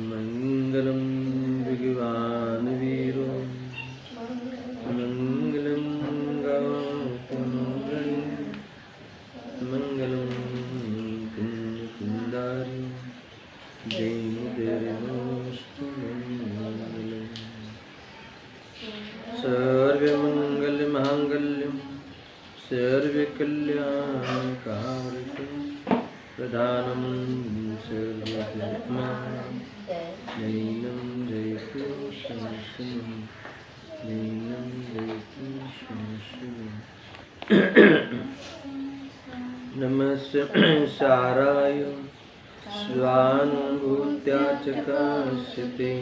मंगलम भगवान वीरो मंगलम गौतमगण मंगलम कुंदारी देवदेवस्तु मंगलम सर्वमंगल मांगल्यम सर्वकल्याणकारिकं प्रधानं सर्वधर्माणां नैनं जयतु संशयं नैनं जयतु संशयम् नमः साराय स्वानुभूत्या च काश्यते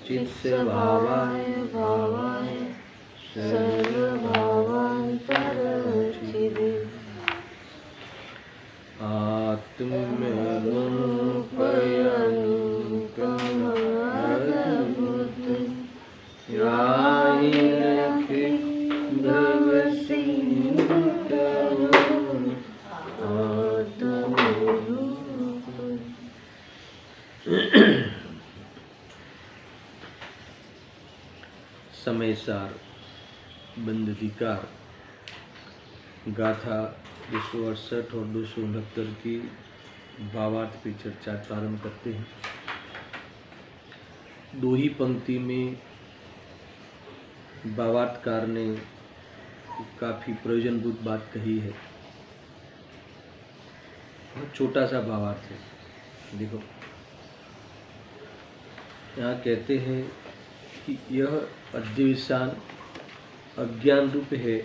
चित्स्वभावाय भावाय सर्वभावान्तरचिदे आत्मनोपयानुकमद्भुतं याहि भवसिन्धुं आत्मरूपम्। समय सार बंद अधिकार गाथा 268 और 269 की भावार्थ पे चर्चा प्रारंभ करते हैं। दो ही पंक्ति में भावार्थकार ने काफी प्रयोजनभूत बात कही है। बहुत छोटा सा भावार्थ है। देखो यहाँ कहते हैं कि यह अध्यवसान अज्ञान रूप है,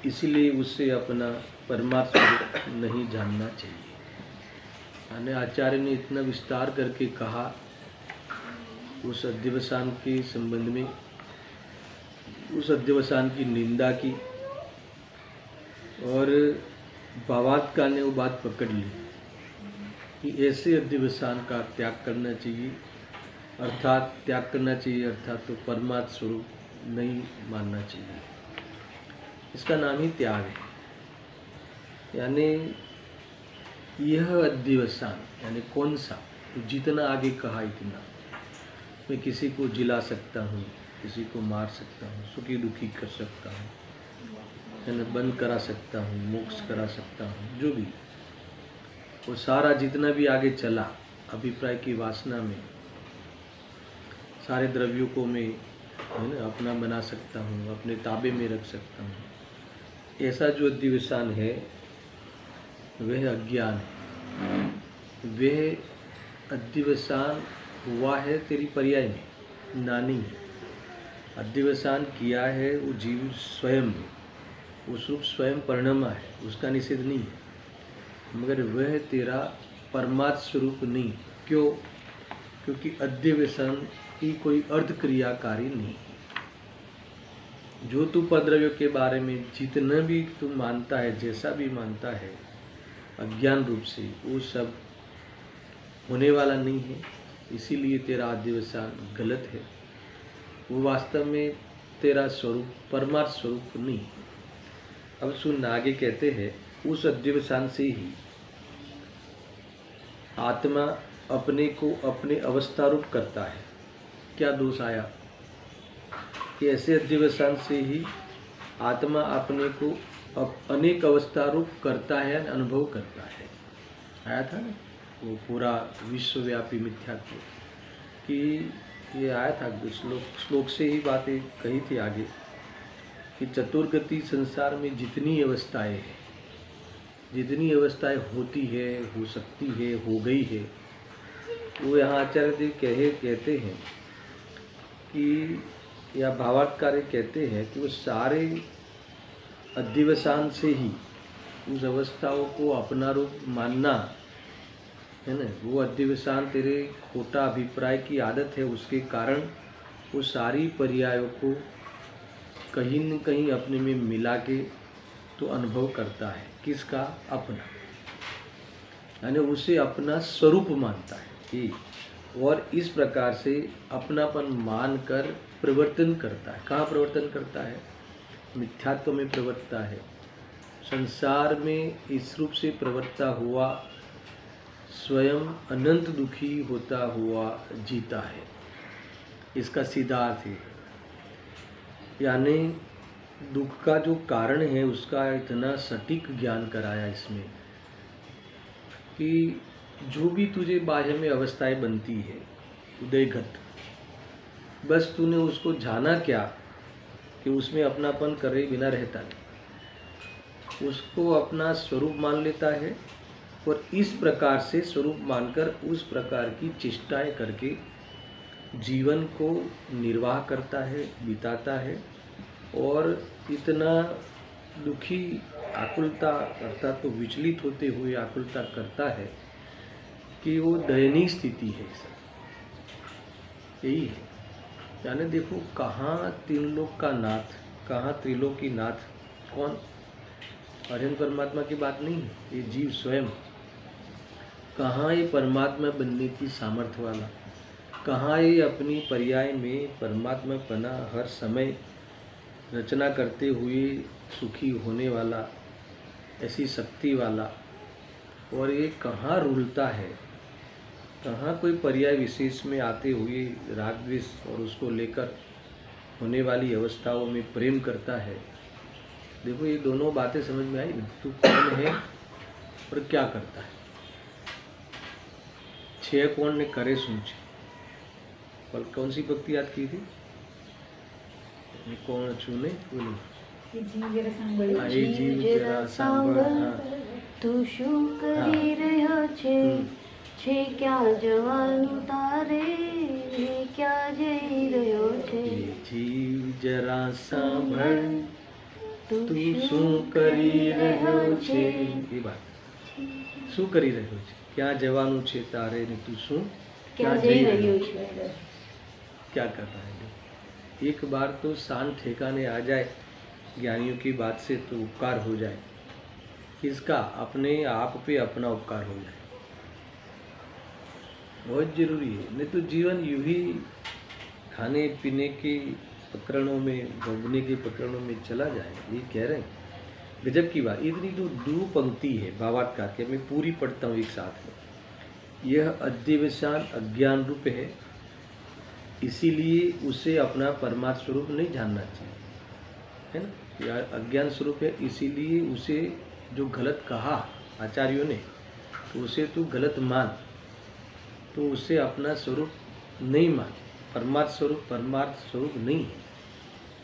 इसलिए उसे अपना परमार्थ नहीं जानना चाहिए। यानी आचार्य ने इतना विस्तार करके कहा उस अध्यवसान के संबंध में, उस अध्यवसान की निंदा की, और भावार्थकार ने वो बात पकड़ ली कि ऐसे अध्यवसान का त्याग करना चाहिए, अर्थात त्याग करना चाहिए अर्थात तो परमार्थ स्वरूप नहीं मानना चाहिए। इसका नाम ही त्याग है। यानी यह अध्यवसान यानी कौन सा, तो जितना आगे कहा इतना। मैं किसी को जिला सकता हूँ, किसी को मार सकता हूँ, सुखी दुखी कर सकता हूँ, है ना, बंद करा सकता हूँ, मोक्ष करा सकता हूँ, जो भी वो सारा जितना भी आगे चला अभिप्राय की वासना में, सारे द्रव्यों को मैं, है ना, अपना बना सकता हूँ, अपने ताबे में रख सकता हूँ। ऐसा जो अध्यवसान है वह अज्ञान है। वह अध्यवसान हुआ है तेरी पर्याय में, नानी है। अध्यवसान किया है वो जीव स्वयं है, उस रूप स्वयं परिणमा है, उसका निषेध नहीं है, मगर वह तेरा परमार्थ स्वरूप नहीं। क्यों? क्योंकि अध्यवसान की कोई अर्थ क्रियाकारी नहीं है। जो तू पद्रव्यों के बारे में जितना भी तू मानता है, जैसा भी मानता है अज्ञान रूप से, वो सब होने वाला नहीं है। इसीलिए तेरा अध्यवसान गलत है। वो वास्तव में तेरा स्वरूप परमार्थ स्वरूप नहीं है। अब सुन, आगे कहते हैं उस अध्यवसान से ही आत्मा अपने को अपने अवस्था रूप करता है। क्या दोष आया कि ऐसे अध्यवसान से ही आत्मा अपने को अनेक अवस्था रूप करता है, अनुभव करता है। आया था ना वो पूरा विश्वव्यापी मिथ्यात्व कि ये आया था, श्लोक से ही बातें कही थी आगे कि चतुर्गति संसार में जितनी अवस्थाएं हैं, जितनी अवस्थाएं होती है, हो सकती है, हो गई है, वो यहाँ आचार्य देव कहते हैं कि, या भावार्थकार कहते हैं कि वो सारे अध्यवसान से ही उस अवस्थाओं को अपना रूप मानना है ना, वो अध्यवसान तेरे खोटा अभिप्राय की आदत है, उसके कारण वो सारी पर्यायों को कहीं न कहीं अपने में मिला के तो अनुभव करता है। किसका? अपना, यानी उसे अपना स्वरूप मानता है कि, और इस प्रकार से अपनापन मानकर प्रवर्तन करता है। कहाँ प्रवर्तन करता है? मिथ्यात्व में प्रवर्तता है। संसार में इस रूप से प्रवर्तता हुआ स्वयं अनंत दुखी होता हुआ जीता है। इसका सीधा अर्थ है, यानी दुख का जो कारण है उसका इतना सटीक ज्ञान कराया इसमें कि जो भी तुझे बाह्य में अवस्थाएं बनती है उदयगत, बस तूने उसको जाना क्या कि उसमें अपनापन करे बिना रहता नहीं, उसको अपना स्वरूप मान लेता है और इस प्रकार से स्वरूप मानकर उस प्रकार की चेष्टाएं करके जीवन को निर्वाह करता है, बिताता है, और इतना दुखी आकुलता अर्थात तो विचलित होते हुए आकुलता करता है कि वो दयनीय स्थिति है। यही है, यानी देखो कहाँ तीन लोक का नाथ, कहाँ त्रिलोकी नाथ, कौन? हरिहर परमात्मा की बात नहीं है, ये जीव स्वयं। कहाँ ये परमात्मा बनने की सामर्थ्य वाला, कहाँ ये अपनी पर्याय में परमात्मा पना हर समय रचना करते हुए सुखी होने वाला, ऐसी शक्ति वाला, और ये कहाँ रुलता है, कहाँ कोई पर्याय विशेष में आते हुए राग द्वेष और उसको लेकर होने वाली अवस्थाओं में प्रेम करता है। देखो ये दोनों बातें समझ में आई ना, तू कौन है और क्या करता है। छह कौन ने करे सोच, कल कौन सी भक्ति याद की थी? कौन छूने बोलो, ये जीव जरा सांभळ, तू શું કરી રહ્યો છે, છે ક્યાં જવાનું તારે, ક્યાં જઈ રહ્યો છે। ये जीव जरा सांभळ, तू શું કરી રહ્યો છે। ये बात શું કરી રહ્યો છે, ક્યાં જવાનું છે તારે ને તું શું ક્યાં જઈ રહ્યો છે। क्या कर रहा है। एक बार तो शान ठिकाने आ जाए ज्ञानियों की बात से, तो उपकार हो जाए। किसका? अपने आप पे अपना उपकार हो जाए, बहुत जरूरी है। नहीं तो जीवन यूं ही खाने पीने के प्रकरणों में, भोगने के प्रकरणों में चला जाए। ये कह रहे हैं, गजब की बात। इतनी तो दो पंक्ति है भावात्कार के, मैं पूरी पढ़ता हूँ एक साथ में। यह अध्यवसान अज्ञान रूप है, इसीलिए उसे अपना परमात्म स्वरूप नहीं जानना चाहिए, है ना। यह अज्ञान स्वरूप है, इसीलिए उसे जो गलत कहा आचार्यों ने, तो उसे तू गलत मान, तो उसे अपना स्वरूप नहीं मान। परमार्थ स्वरूप नहीं है।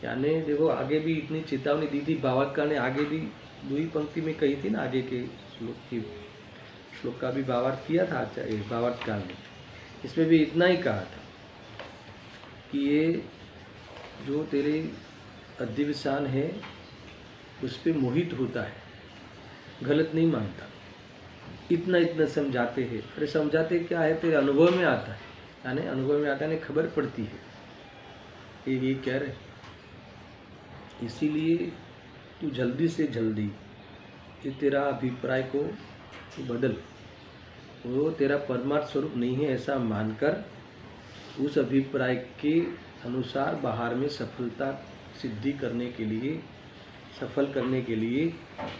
यानी देखो आगे भी इतनी चेतावनी दी थी भावात्कार ने, आगे भी दो ही पंक्ति में कही थी ना, आगे के श्लोक का भी भावार्थ किया था आचार्य भावात्कार ने। इसमें भी इतना ही कहा था कि ये जो तेरे अध्यवसान है उस पर मोहित होता है, गलत नहीं मानता। इतना समझाते हैं। अरे समझाते क्या है, तेरे अनुभव में आता है, यानी अनुभव में आता है, खबर पड़ती है। ये कह रहे, इसीलिए तू जल्दी से जल्दी ये तेरा अभिप्राय को बदल, वो तेरा परमार्थ स्वरूप नहीं है ऐसा मानकर उस अभिप्राय के अनुसार बाहर में सफलता सिद्धि करने के लिए, सफल करने के लिए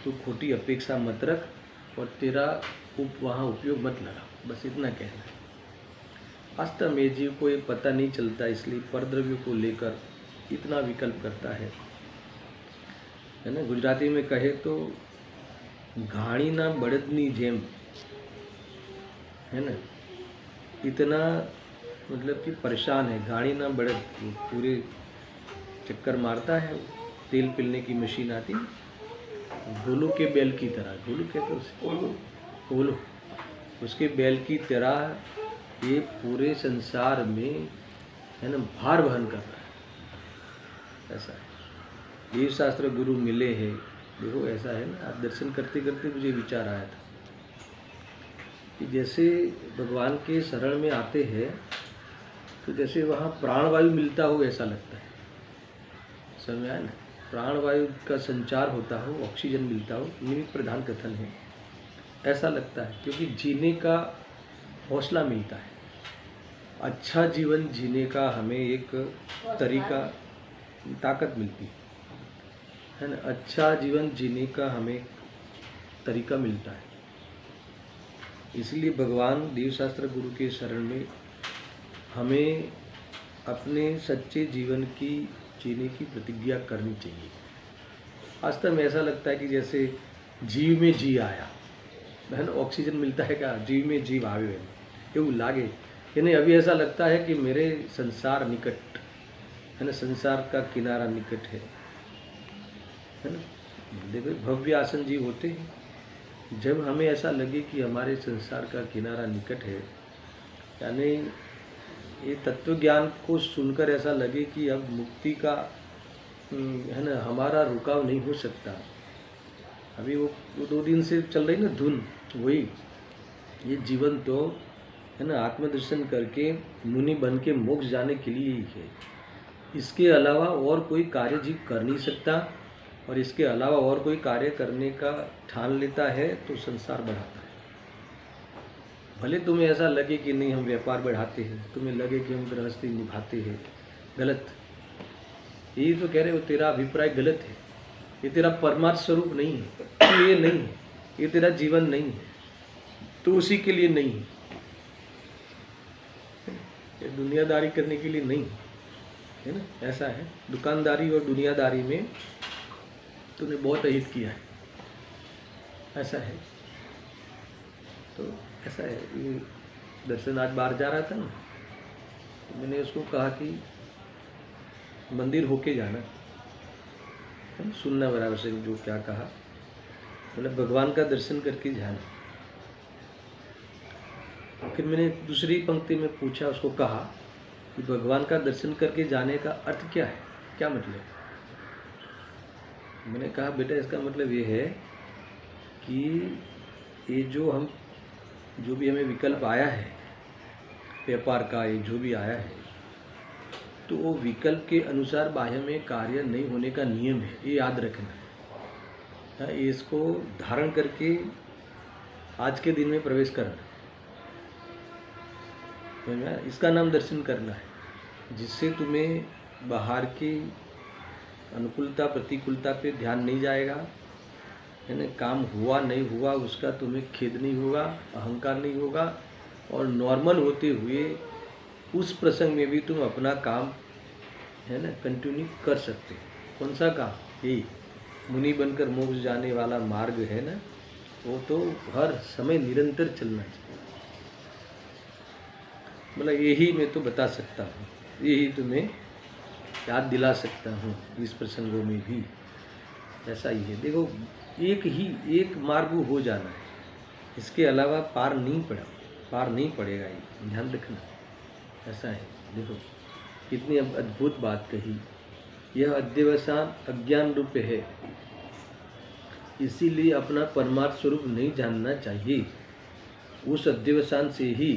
तू खोटी अपेक्षा मत रख और तेरा वहाँ उपयोग मत लगा। बस इतना कहना है। वास्तव में जीव को ये पता नहीं चलता, इसलिए परद्रव्यों को लेकर इतना विकल्प करता है ना। गुजराती में कहे तो घाणी ना बड़दनी जेम, है ना। इतना मतलब कि परेशान है, गाड़ी ना बढ़त, पूरे चक्कर मारता है। तेल पिलने की मशीन आती है, गोलू के बैल की तरह, गोलू कहते हैं उसे, गोलू, उसके बैल की तरह ये पूरे संसार में, है ना, भार वहन कर रहा है। ऐसा है। देव शास्त्र गुरु मिले हैं, देखो ऐसा है ना। आप दर्शन करते करते मुझे विचार आया था कि जैसे भगवान के शरण में आते हैं तो जैसे वहाँ प्राणवायु मिलता हो ऐसा लगता है। समझ आया ना। प्राणवायु का संचार होता हो, ऑक्सीजन मिलता हो, निमित्त प्रधान कथन है, ऐसा लगता है। क्योंकि जीने का हौसला मिलता है, अच्छा जीवन जीने का हमें एक तरीका, ताकत मिलती है ना। अच्छा जीवन जीने का हमें तरीका मिलता है। इसलिए भगवान देवशास्त्र गुरु के शरण में हमें अपने सच्चे जीवन की जीने की प्रतिज्ञा करनी चाहिए। वास्तव में ऐसा लगता है कि जैसे जीव में जी आया है ना, ऑक्सीजन मिलता है क्या, जीव में जीव आवे એવું लागे कि नहीं। अभी ऐसा लगता है कि मेरे संसार निकट है ना, संसार का किनारा निकट है ना। देखो भव्य आसन जीव होते हैं, जब हमें ऐसा लगे कि हमारे संसार का किनारा निकट है, यानी ये तत्व ज्ञान को सुनकर ऐसा लगे कि अब मुक्ति का है ना हमारा रुकाव नहीं हो सकता। अभी वो 2 दिन से चल रही ना धुन, वही ये जीवन तो है ना आत्मदर्शन करके मुनि बन के मोक्ष जाने के लिए ही है। इसके अलावा और कोई कार्य जीव कर नहीं सकता, और इसके अलावा और कोई कार्य करने का ठान लेता है तो संसार बढ़ाता है। भले तुम्हें ऐसा लगे कि नहीं हम व्यापार बढ़ाते हैं, तुम्हें लगे कि हम गृहस्थी निभाते हैं, गलत। यही तो कह रहे हो, तेरा अभिप्राय गलत है। ये तेरा परमार्थ स्वरूप नहीं है, ये नहीं है, ये तेरा जीवन नहीं है, तो उसी के लिए नहीं है, ये दुनियादारी करने के लिए नहीं है ना। ऐसा है, दुकानदारी और दुनियादारी में तूने बहुत अहित किया है, ऐसा है। तो ऐसा है। ये दर्शन आज बाहर जा रहा था ना, तो मैंने उसको कहा कि मंदिर होके जाना, सुनना बराबर से जो क्या कहा, मतलब भगवान का दर्शन करके जाना। फिर मैंने दूसरी पंक्ति में पूछा, उसको कहा कि भगवान का दर्शन करके जाने का अर्थ क्या है, क्या मतलब। मैंने कहा बेटा इसका मतलब ये है कि ये जो भी हमें विकल्प आया है व्यापार का, ये जो भी आया है, तो वो विकल्प के अनुसार बाह्य में कार्य नहीं होने का नियम है, ये याद रखना है। इसको धारण करके आज के दिन में प्रवेश करना, इसका नाम दर्शन करना है, जिससे तुम्हें बाहर की अनुकूलता प्रतिकूलता पे ध्यान नहीं जाएगा, है ना। काम हुआ नहीं हुआ उसका तुम्हें खेद नहीं होगा, अहंकार नहीं होगा, और नॉर्मल होते हुए उस प्रसंग में भी तुम अपना काम है ना कंटिन्यू कर सकते हो। कौन सा काम, यही मुनि बनकर मोक्ष जाने वाला मार्ग है ना, वो तो हर समय निरंतर चलना चाहिए। मतलब यही मैं तो बता सकता हूँ, यही तुम्हें याद दिला सकता हूँ इस प्रसंगों में भी, ऐसा ही है। देखो एक मार्ग हो जाना है, इसके अलावा पार नहीं पड़ेगा, ये ध्यान रखना, ऐसा है। देखो कितनी अद्भुत बात कही, यह अध्यवसान अज्ञान रूप है, इसीलिए अपना परमार्थ स्वरूप नहीं जानना चाहिए। उस अध्यवसान से ही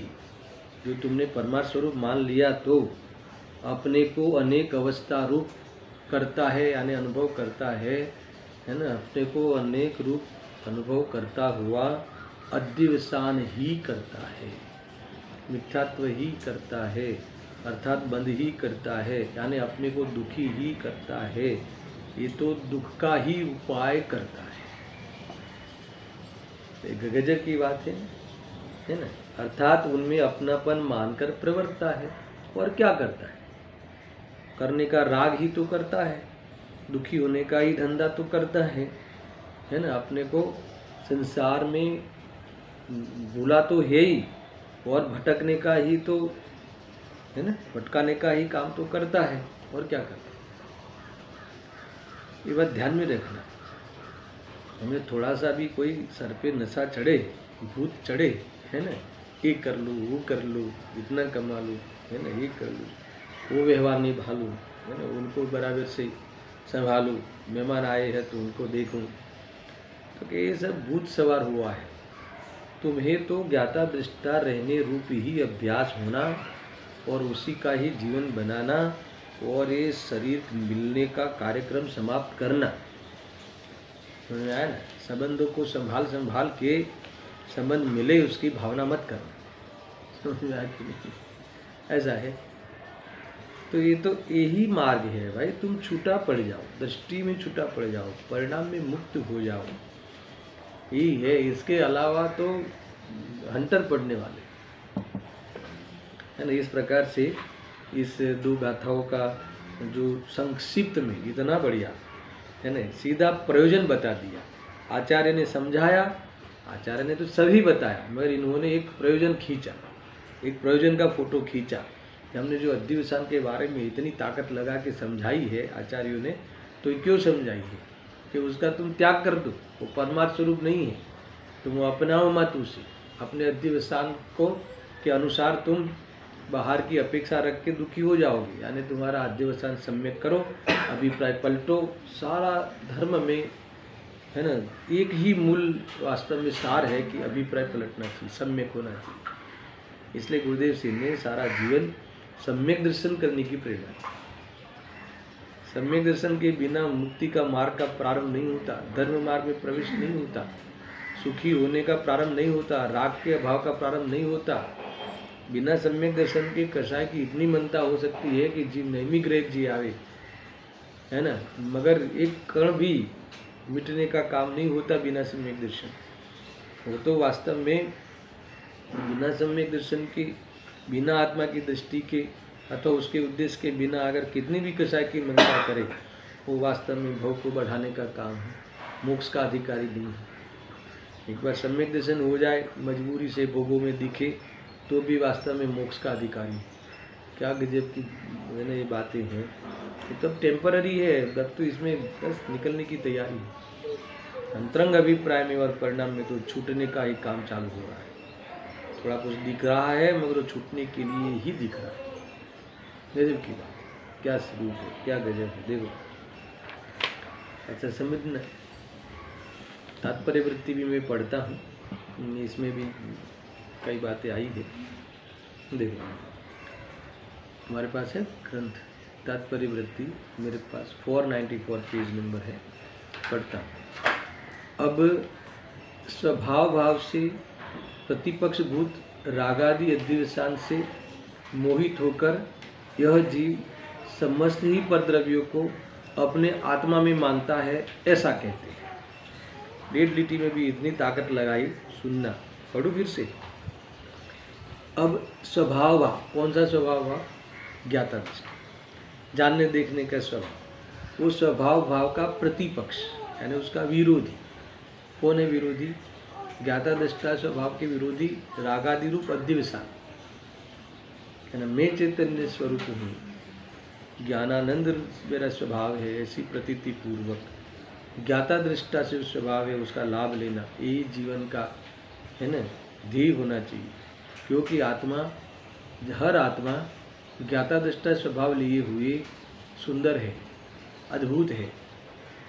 जो तुमने परमार्थ स्वरूप मान लिया, तो अपने को अनेक अवस्था रूप करता है, यानी अनुभव करता है ना। अपने को अनेक रूप अनुभव करता हुआ अध्यवसान ही करता है, मिथ्यात्व ही करता है, अर्थात बंद ही करता है, यानी अपने को दुखी ही करता है। ये तो दुख का ही उपाय करता है। गजब की बात है ना। अर्थात उनमें अपनापन मानकर प्रवर्तता है, और क्या करता है, करने का राग ही तो करता है, दुखी होने का ही धंधा तो करता है ना। अपने को संसार में भूला तो है ही, और भटकने का ही तो है ना, भटकाने का ही काम तो करता है, और क्या करता है। ये बात ध्यान में रखना। हमें थोड़ा सा भी कोई सर पे नशा चढ़े, भूत चढ़े, है ना, ये कर लूँ वो कर लूँ, इतना कमा लूँ, है ना, ये कर लूँ, वो व्यवहार निभा लूँ, है ना, उनको बराबर से संभालूँ, मेहमान आए हैं तो उनको देखूँ, तो ये सब भूत सवार हुआ है। तुम्हें तो ज्ञाता दृष्टा रहने रूप ही अभ्यास होना, और उसी का ही जीवन बनाना, और ये शरीर मिलने का कार्यक्रम समाप्त करना। समझ में आया ना? संबंधों को संभाल के संबंध मिले उसकी भावना मत करना। समझ में आया कि नहीं? ऐसा है। तो ये तो यही मार्ग है भाई, तुम छूटा पड़ जाओ, दृष्टि में छूटा पड़ जाओ, परिणाम में मुक्त हो जाओ, यही है। इसके अलावा तो हंटर पड़ने वाले है ना। इस प्रकार से इस दो गाथाओं का जो संक्षिप्त में इतना बढ़िया है ना, सीधा प्रयोजन बता दिया। आचार्य ने समझाया, आचार्य ने तो सभी बताया, मगर इन्होंने एक प्रयोजन खींचा, एक प्रयोजन का फोटो खींचा। हमने जो अध्यवसान के बारे में इतनी ताकत लगा के समझाई है आचार्यों ने, तो क्यों समझाई है कि उसका तुम त्याग कर दो, वो परमार्थ स्वरूप नहीं है, तुम वो अपनाओ मत उसे। अपने अध्यवसान को के अनुसार तुम बाहर की अपेक्षा रख के दुखी हो जाओगे, यानी तुम्हारा अध्यवसान सम्यक करो, अभिप्राय पलटो। सारा धर्म में है ना एक ही मूल वास्तव में सार है कि अभिप्राय पलटना चाहिए, सम्यक होना चाहिए। इसलिए गुरुदेव सिंह ने सारा जीवन सम्यक दर्शन करने की प्रेरणा दी। सम्यक दर्शन के बिना मुक्ति का मार्ग का प्रारंभ नहीं होता, धर्म मार्ग में प्रवेश नहीं होता, सुखी होने का प्रारंभ नहीं होता, राग के अभाव का प्रारंभ नहीं होता। बिना सम्यक दर्शन के कसाय की इतनी मनता हो सकती है कि जीव नैमिक ग्रह जी आवे, है ना, मगर एक कण भी मिटने का काम नहीं होता बिना सम्यक दर्शन। वो तो वास्तव में बिना सम्यक दर्शन के, बिना आत्मा की दृष्टि के अथवा उसके उद्देश्य के बिना अगर कितनी भी कसाय की मनता करे, वो वास्तव में भोग को बढ़ाने का काम है, मोक्ष का अधिकारी नहीं है। एक बार सम्यक दर्शन हो जाए, मजबूरी से भोगों में दिखे, तो भी वास्तव में मोक्ष का अधिकारी है। क्या गजब की मैंने ये बातें हैं। ये तब टेम्पररी है, तब तो इसमें बस निकलने की तैयारी है। अंतरंग अभिप्राय में और परिणाम में तो छूटने का ही काम चालू हो रहा है। थोड़ा कुछ दिख रहा है मगर वो छूटने के लिए ही दिख रहा है। गजब की बात, क्या स्वरूप है, क्या गजब है। देखो अच्छा समझना, तात्पर्य वृत्ति भी मैं पढ़ता हूँ, इसमें भी कई बातें आई है। देखो हमारे पास है ग्रंथ तात्पर्य वृत्ति, मेरे पास 494 पेज नंबर है, पढ़ता हूँ। अब स्वभाव भाव से प्रतिपक्ष भूत रागादि अध्यवसान से मोहित होकर यह जीव समस्त ही परद्रव्यों को अपने आत्मा में मानता है, ऐसा कहते हैं। डेढ़ लिटी में भी इतनी ताकत लगाई, सुनना, पढ़ू फिर से। अब स्वभाव भाव, कौन सा स्वभाव भाव? ज्ञाता दृष्टि, जानने देखने का स्वभाव। वो स्वभाव भाव का प्रतिपक्ष यानी उसका विरोधी कौन है? विरोधी ज्ञाता दृष्टा स्वभाव के विरोधी रागादि रूप अध्यवसान है ना। मैं चैतन्य स्वरूप हूँ, ज्ञानानंद मेरा स्वभाव है, ऐसी प्रतीति पूर्वक ज्ञाता दृष्टा से स्वभाव है, उसका लाभ लेना, यही जीवन का है ना ध्येय होना चाहिए। क्योंकि आत्मा, हर आत्मा ज्ञाता दृष्टा स्वभाव लिए हुए सुंदर है, अद्भुत है।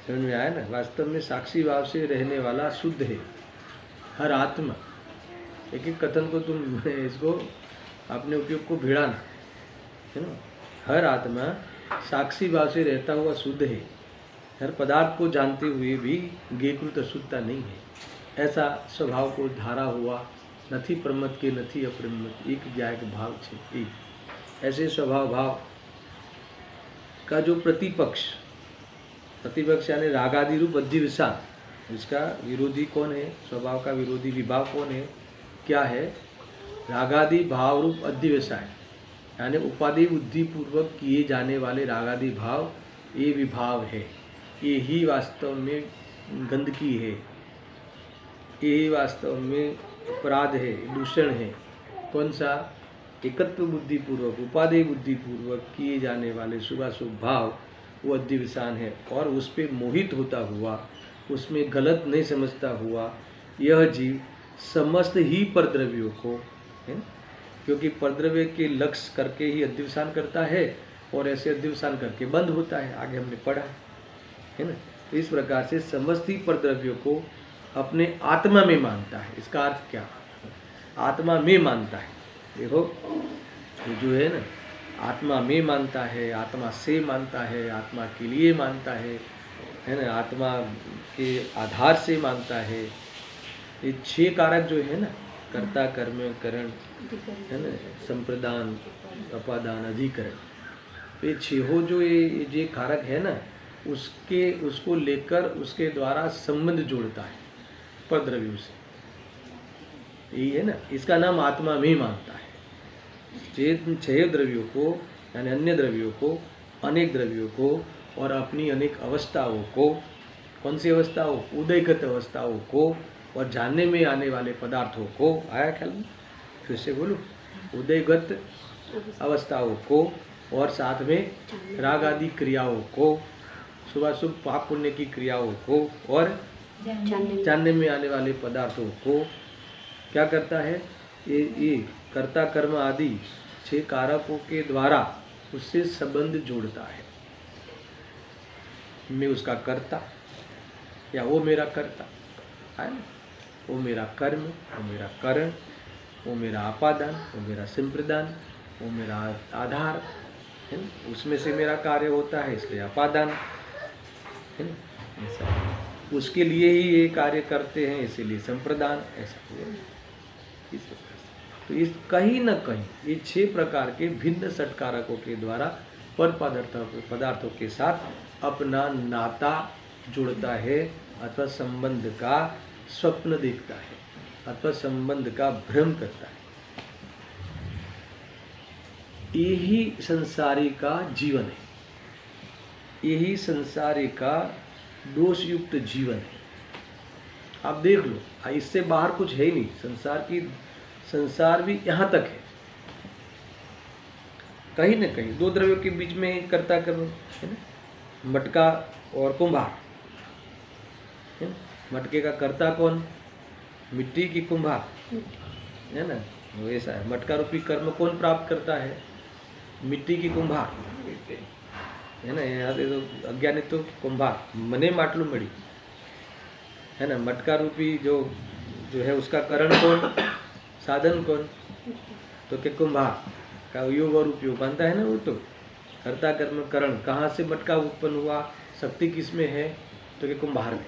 समझ में आया ना? वास्तव में साक्षी भाव से रहने वाला शुद्ध है हर आत्मा। एक एक कथन को तुम इसको अपने उपयोग को भिड़ाना है ना। हर आत्मा साक्षी भाव से रहता हुआ शुद्ध है, हर पदार्थ को जानते हुए भी ज्ञेयकृत अशुद्धता नहीं है। ऐसा स्वभाव को धारा हुआ नथी प्रमत के नथी अप्रमत एक ज्ञायक भाव छे। ऐसे स्वभाव भाव का जो प्रतिपक्ष यानी रागादि रूप अध्यवसान, इसका विरोधी कौन है? स्वभाव का विरोधी विभाव कौन है? क्या है? रागादि भाव रूप अध्यवसाय यानी उपाधि बुद्धि पूर्वक किए जाने वाले रागादि भाव, ये विभाव है। ये ही वास्तव में गंदगी है, ये वास्तव में अपराध है, दूषण है। कौन सा? एकत्व बुद्धि पूर्वक, उपाधि बुद्धि पूर्वक किए जाने वाले शुभाशुभ भाव, वो अध्यवसान है। और उस पर मोहित होता हुआ, उसमें गलत नहीं समझता हुआ यह जीव समस्त ही परद्रव्यों को है, क्योंकि परद्रव्य के लक्ष्य करके ही अध्यवसान करता है और ऐसे अध्यवसान करके बंद होता है। आगे हमने पढ़ा है ना। तो इस प्रकार से समस्त ही परद्रव्यों को अपने आत्मा में मानता है। इसका अर्थ क्या? आत्मा में मानता है। देखो ये जो है ना, आत्मा में मानता है, आत्मा से मानता है, आत्मा के लिए मानता है ना, आत्मा के आधार से मानता है। ये 6 कारक जो है ना, कर्ता, कर्म, करण, है ना, संप्रदान, अपादान, अधिकरण, तो ये 6 जो ये कारक है ना, उसको लेकर उसके द्वारा संबंध जोड़ता है परद्रव्यों से। यही है ना, इसका नाम आत्मा में मानता है। 6 द्रव्यों को, यानी अन्य द्रव्यों को, अनेक द्रव्यों को और अपनी अनेक अवस्थाओं को, कौन सी अवस्थाओं? उदयगत अवस्थाओं को और जानने में आने वाले पदार्थों को। आया ख्याल में? फिर से बोलो, उदयगत अवस्थाओं को और साथ में राग आदि क्रियाओं को, शुभाशुभ पाप पुण्य की क्रियाओं को और जानने में आने वाले पदार्थों को क्या करता है? ये कर्ता कर्म आदि 6 कारकों के द्वारा उससे संबंध जोड़ता है। मैं उसका कर्ता या वो मेरा कर्ता है ना, वो मेरा कर्म, वो मेरा करण, वो मेरा आपादान, वो मेरा संप्रदान, वो मेरा आधार है ना, उसमें से मेरा कार्य होता है इसलिए आपादान है ना, ऐसा उसके लिए ही ये कार्य करते हैं इसीलिए संप्रदान, ऐसा है। इस प्रकार से तो इस कहीं न कहीं ये 6 प्रकार के भिन्न षटकारकों के द्वारा पर पदार्थों के साथ अपना नाता जुड़ता है अथवा संबंध का स्वप्न देखता है अथवा संबंध का भ्रम करता है। यही संसारी का जीवन है, यही संसारी का दोषयुक्त जीवन है। आप देख लो, इससे बाहर कुछ है ही नहीं। संसार भी यहाँ तक है, कहीं न कहीं 2 द्रव्यों के बीच में कर्ता कर्म है ना, मटका और कुम्हार है ना। मटके का कर्ता कौन? मिट्टी की कुम्हार है ना, वो ऐसा है। मटका रूपी कर्म कौन प्राप्त करता है? मिट्टी की कुम्हार है ना। यहाँ पे तो अज्ञानी तो कुम्हार मने माटलू मड़ी है ना। मटका रूपी जो है उसका करण कौन? साधन कौन? तो के कुम्हार का योग और उपयोग बनता है ना। वो तो कर्ता कर्म करण, कहाँ से मटका उत्पन्न हुआ, शक्ति किस में है? तो के कुम्हार में।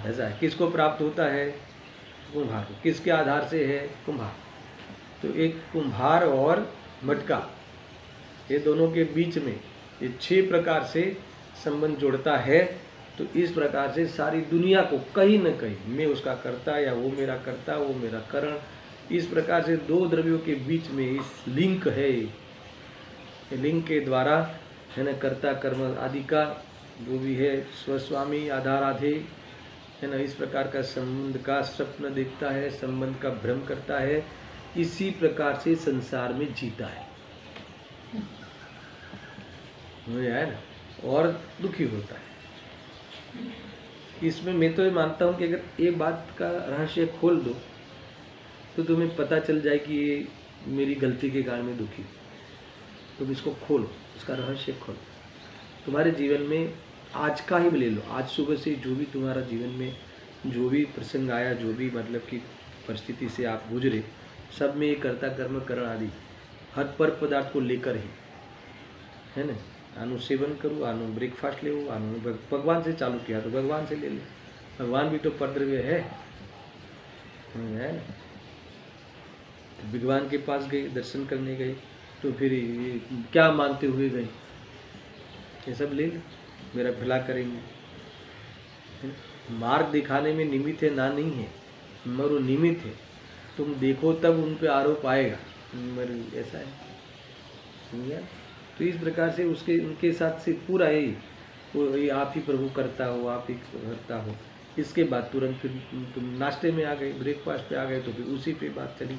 ऐसा है, किसको प्राप्त होता है? कुम्हार को। किसके आधार से है? कुम्हार। तो एक कुम्हार और मटका, ये दोनों के बीच में ये 6 प्रकार से संबंध जोड़ता है। तो इस प्रकार से सारी दुनिया को कहीं न कहीं मैं उसका कर्ता या वो मेरा कर्ता, वो मेरा करण, इस प्रकार से 2 द्रव्यों के बीच में इस लिंक है। लिंक के द्वारा है ना, कर्ता कर्म आदि का जो भी है स्वस्वामी आधार आधे है ना, इस प्रकार का संबंध का स्वप्न देखता है, संबंध का भ्रम करता है। इसी प्रकार से संसार में जीता है ना, और दुखी होता है। इसमें मैं तो ये मानता हूँ कि अगर एक बात का रहस्य खोल दो तो तुम्हें पता चल जाए कि ये मेरी गलती के कारण में दुखी। तुम इसको खोलो, इसका रहस्य खोलो। तुम्हारे जीवन में आज का ही ले लो, आज सुबह से जो भी तुम्हारा जीवन में जो भी प्रसंग आया, जो भी मतलब कि परिस्थिति से आप गुजरे, सब में ये कर्ता कर्म करण आदि हर पर पदार्थ को लेकर ही है ना। आनु सेवन करूँ, आनु ब्रेकफास्ट ले, आनु भगवान से चालू किया तो भगवान से ले ले। भगवान भी तो परद्रव्य है ना। भगवान के पास गए, दर्शन करने गए, तो फिर ये क्या मानते हुए गए? ये सब ले लो, मेरा भला करेंगे। मार्ग दिखाने में निमित्त है ना, नहीं है, मगर वो निमित्त है। तुम देखो तब उन पे आरोप आएगा, मगर ऐसा है, समझा? तो इस प्रकार से उनके साथ से पूरा यही वो ये आप ही प्रभु करता हो, आप ही करता हो। इसके बाद तुरंत फिर तुम नाश्ते में आ गए, ब्रेकफास्ट पे आ गए, तो फिर उसी पे बात चली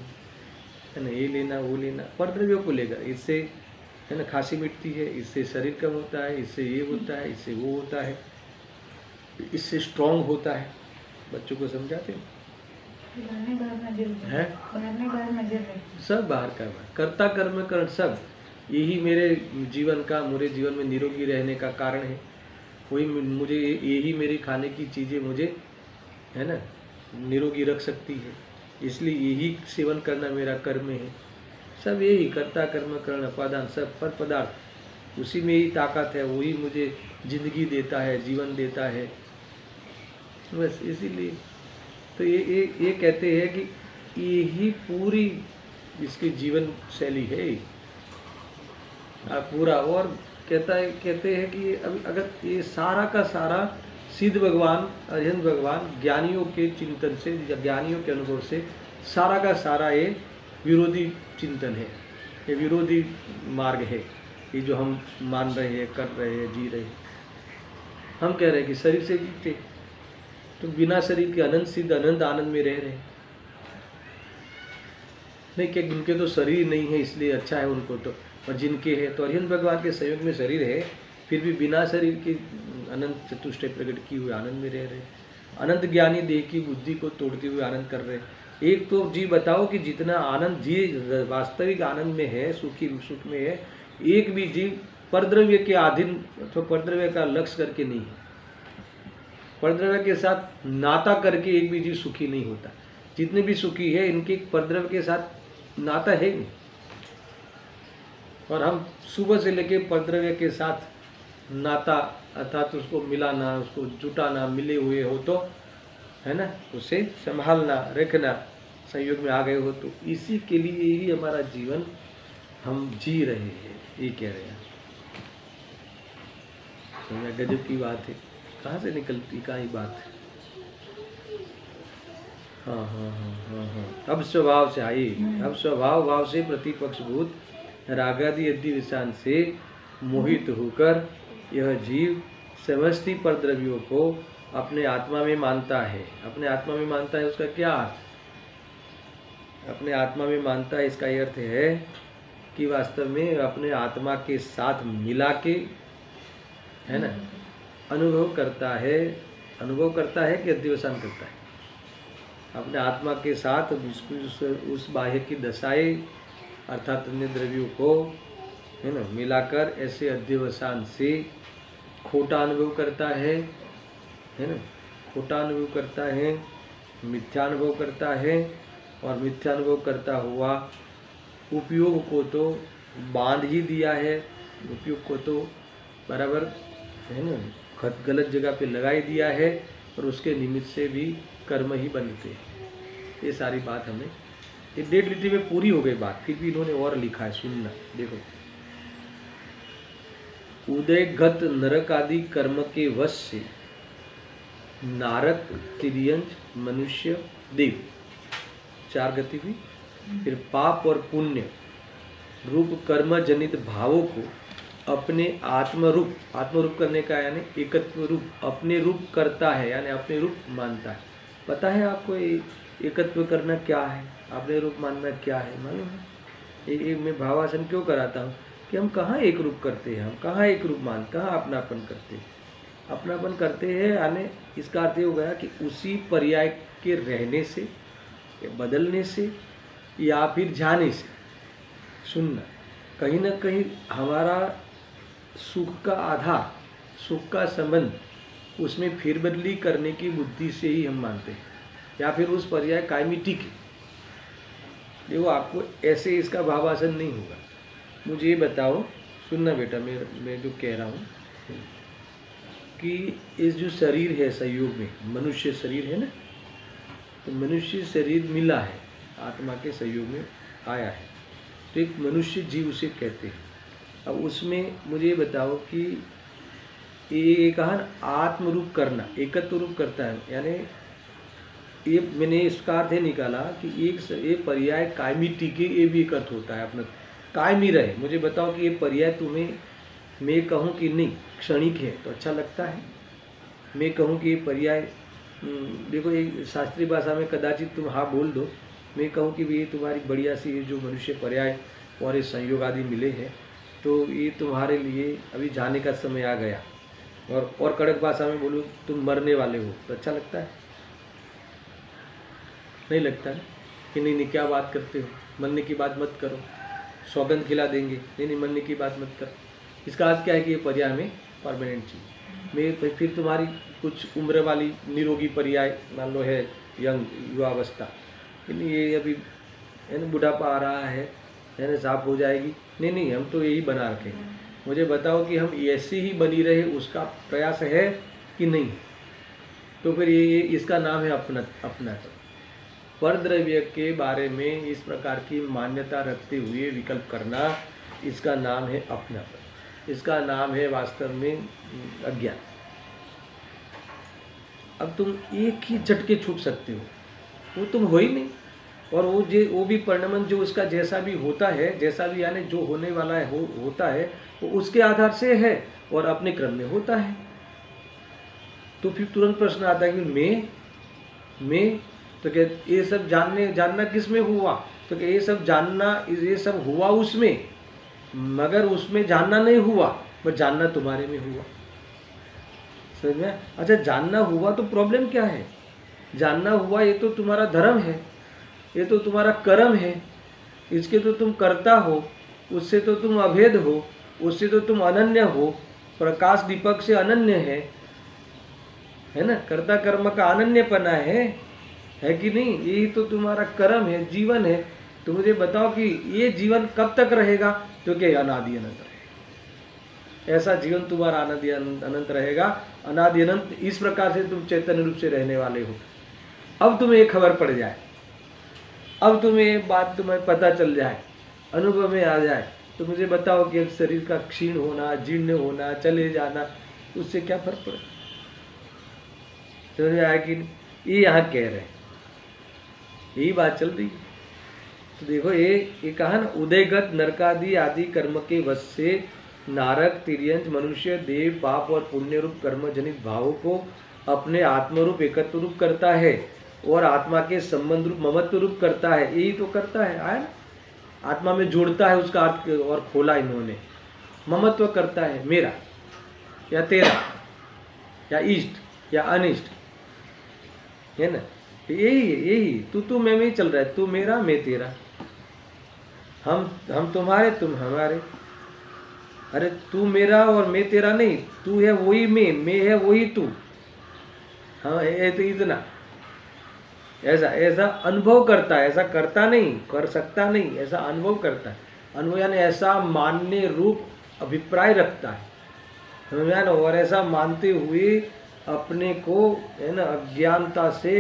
है ना। ये लेना वो लेना, परद्रव्यों को लेकर। इससे है ना खांसी मिटती है, इससे शरीर कम होता है, इससे ये होता है, इससे वो होता है, इससे स्ट्रांग होता है। बच्चों को समझाते हैं सब बाहर का बाहर, कर्ता कर्म करण सब यही मेरे जीवन का, मेरे जीवन में निरोगी रहने का कारण है। कोई मुझे यही मेरी खाने की चीज़ें मुझे है ना निरोगी रख सकती है, इसलिए यही सेवन करना मेरा कर्म है। सब यही कर्ता कर्म करण अपादान, सब पर पदार्थ, उसी में ही ताकत है, वही मुझे जिंदगी देता है, जीवन देता है। बस इसीलिए तो ये कहते हैं कि यही पूरी इसकी जीवन शैली है पूरा। और कहते हैं कि अभी अगर ये सारा का सारा सिद्ध भगवान, अरिहंत भगवान, ज्ञानियों के चिंतन से या ज्ञानियों के अनुभव से सारा का सारा ये विरोधी चिंतन है, ये विरोधी मार्ग है, ये जो हम मान रहे हैं, कर रहे हैं, जी रहे हैं। हम कह रहे हैं कि शरीर से जीते, तो बिना शरीर के अनंत सिद्ध अनंत आनंद में रह रहे हैं। नहीं कि उनके तो शरीर नहीं है इसलिए अच्छा है उनको तो, और जिनके है तो अरिहंत भगवान के सहयोग में शरीर है, फिर भी बिना शरीर के अनंत चतुष्टय प्रकट किए हुए आनंद में रह रहे हैं। अनंत ज्ञानी देह की बुद्धि को तोड़ते हुए आनंद कर रहे हैं। एक तो जी बताओ कि जितना आनंद जी वास्तविक आनंद में है, सुख में है, एक भी जीव परद्रव्य के अधीन अथवा परद्रव्य का लक्ष्य करके नहीं है, परद्रव्य के साथ नाता करके एक भी जीव सुखी नहीं होता। जितने भी सुखी है इनके परद्रव्य के साथ नाता है नहीं, और हम सुबह से लेके परद्रव्य के साथ नाता अर्थात उसको मिलाना, उसको जुटाना, मिले हुए हो तो है ना, उसे संभालना रखना, संयोग में आ गए हो तो इसी के लिए ही हमारा जीवन हम जी रहे हैं, ये कह रहे हैं। समझा? गजब की बात है, कहाँ से निकलती कहाँ ही बात है। हाँ। अब स्वभाव से आई, अब स्वभाव भाव से प्रतिपक्षभूत रागादि यदि विषान से मोहित होकर यह जीव समस्ती परद्रव्यों को अपने आत्मा में मानता है। अपने आत्मा में मानता है, उसका क्या अर्थ? अपने आत्मा में मानता है, इसका अर्थ है कि वास्तव में अपने आत्मा के साथ मिला के, है ना, अनुभव करता है कि अध्यवसान करता है। अपने आत्मा के साथ उस बाह्य की दशाएं अर्थात अन्य द्रव्यों को, है ना, मिलाकर ऐसे अध्यवसान से खोटा अनुभव करता है ना, खोटा अनुभव करता है, मिथ्यानुभव करता है, और मिथ्यानुभव करता हुआ उपयोग को तो बांध ही दिया है, उपयोग को तो बराबर, है ना, गलत जगह पे लगा ही दिया है, और उसके निमित्त से भी कर्म ही बनते हैं। ये सारी बात हमें ये 1.5 लिटी में पूरी हो गई बात, फिर भी इन्होंने और लिखा है, सुनना देखो। उदयगत नरक आदि कर्म के वश से नारक, तिर्यंच, मनुष्य, देव 4 गति हुई। फिर पाप और पुण्य रूप कर्म जनित भावों को अपने आत्मरूप करने का यानी एकत्व रूप, अपने रूप करता है, यानी अपने रूप मानता है। पता है आपको एकत्व करना क्या है, अपने रूप मानना क्या है, मालूम है? ये मैं भावासन क्यों कराता हूँ कि हम कहाँ एक रूप करते हैं, हम कहाँ एक रूप कहाँ अपनापन करते हैं। अपनापन करते हैं यानी इसका अर्थ ये हो गया कि उसी पर्याय के रहने से, बदलने से, या फिर जाने से। सुनना, कहीं ना कहीं हमारा सुख का आधार, सुख का संबंध उसमें फेरबदली करने की बुद्धि से ही हम मानते हैं, या फिर उस पर्याय कायमी टिके। देखो आपको ऐसे इसका भावासन नहीं होगा। मुझे ये बताओ, सुनना बेटा, मैं जो कह रहा हूँ कि इस जो शरीर है संयोग में, मनुष्य शरीर है ना, तो मनुष्य शरीर मिला है, आत्मा के सहयोग में आया है, तो एक मनुष्य जीव उसे कहते हैं। अब उसमें मुझे बताओ कि ये कहा आत्मरूप करना, एकत्व रूप करता है, यानी ये मैंने इसका अर्थ निकाला कि एक पर्याय कायमी टिके, ये भी एक अर्थ होता है अपना कायमी रहे। मुझे बताओ कि ये पर्याय तुम्हें मैं कहूँ कि नहीं क्षणिक है तो अच्छा लगता है, मैं कहूँ कि ये पर्याय देखो एक शास्त्रीय भाषा में कदाचित तुम हाँ बोल दो, मैं कहूँ कि ये तुम्हारी बढ़िया सी जो मनुष्य पर्याय और ये संयोग आदि मिले हैं, तो ये तुम्हारे लिए अभी जाने का समय आ गया, और कड़क भाषा में बोलूँ तुम मरने वाले हो, तो अच्छा लगता है? नहीं लगता है कि नहीं क्या बात करते हो, मरने की बात मत करो, सौगंध खिला देंगे, नहीं मरने की बात मत करो। इसका अर्थ क्या है कि ये पर्याय में परमानेंट चीज में, फिर तुम्हारी कुछ उम्र वाली निरोगी पर्याय मान लो है, यंग युवावस्था, ये अभी है ना बुढ़ापा आ रहा है, है ना, साफ हो जाएगी? नहीं नहीं, हम तो यही बना रखेंगे। मुझे बताओ कि हम ऐसी ही बनी रहे, उसका प्रयास है कि नहीं? तो फिर ये इसका नाम है अपना। परद्रव्य के बारे में इस प्रकार की मान्यता रखते हुए विकल्प करना, इसका नाम है अपनापन, इसका नाम है वास्तव में अज्ञान। अब तुम एक ही झटके छूट सकते हो, वो तुम हो ही नहीं। और वो भी परिणमन जो उसका जैसा भी होता है, जैसा भी यानी जो होने वाला है होता है, वो उसके आधार से है और अपने क्रम में होता है। तो फिर तुरंत प्रश्न आता है कि मैं तो क्या ये सब जानना किस में हुआ? तो क्या ये सब जानना, ये सब हुआ उसमें, मगर उसमें जानना नहीं हुआ, पर जानना तुम्हारे में हुआ। समझ में? अच्छा, जानना हुआ तो प्रॉब्लम क्या है? जानना हुआ ये तो तुम्हारा धर्म है, ये तो तुम्हारा कर्म है, इसके तो तुम कर्ता हो, उससे तो तुम अभेद हो, उससे तो तुम अनन्य हो, प्रकाश दीपक से अनन्य है ना? कर्ता कर्म का अनन्यपना है कि नहीं? यही तो तुम्हारा कर्म है, जीवन है। तो मुझे बताओ कि ये जीवन कब तक रहेगा? तो क्या अनादि अनंत रहेगा। ऐसा जीवन तुम्हारा अनादि अनंत रहेगा, अनादि अनंत। इस प्रकार से तुम चैतन्य रूप से रहने वाले हो। अब तुम्हें एक खबर पड़ जाए, अब तुम्हें एक बात तुम्हें पता चल जाए, अनुभव में आ जाए, तो मुझे बताओ कि शरीर का क्षीण होना, जीर्ण होना, चले जाना, उससे क्या फर्क पड़े? समझ में आया कि नहीं? ये यहाँ कह रहे हैं, यही बात चल रही है। तो देखो ये कहा ना, उदयगत नरकादि आदि कर्म के वश से नारक, तिर्यंच, मनुष्य, देव, पाप और पुण्य रूप कर्म जनित भावों को अपने आत्मरूप एकत्व रूप करता है और आत्मा के संबंध रूप ममत्व रूप करता है। यही तो करता है, आया ना? आत्मा में जोड़ता है उसका अर्थ और खोला इन्होंने। ममत्व करता है, मेरा या तेरा या इष्ट या अनिष्ट, है ना? यही तू मैं ही चल रहा है, तू मेरा मैं तेरा, हम तुम्हारे तुम हमारे। अरे तू मेरा और मैं तेरा नहीं, तू है वही मैं है वही तू। हाँ, ये तो इतना ऐसा अनुभव करता है, ऐसा करता नहीं, कर सकता नहीं, ऐसा अनुभव करता है। अनुभव यानी ऐसा मानने रूप अभिप्राय रखता है, समझ में आया ना? और ऐसा मानते हुए अपने को, है ना, अज्ञानता से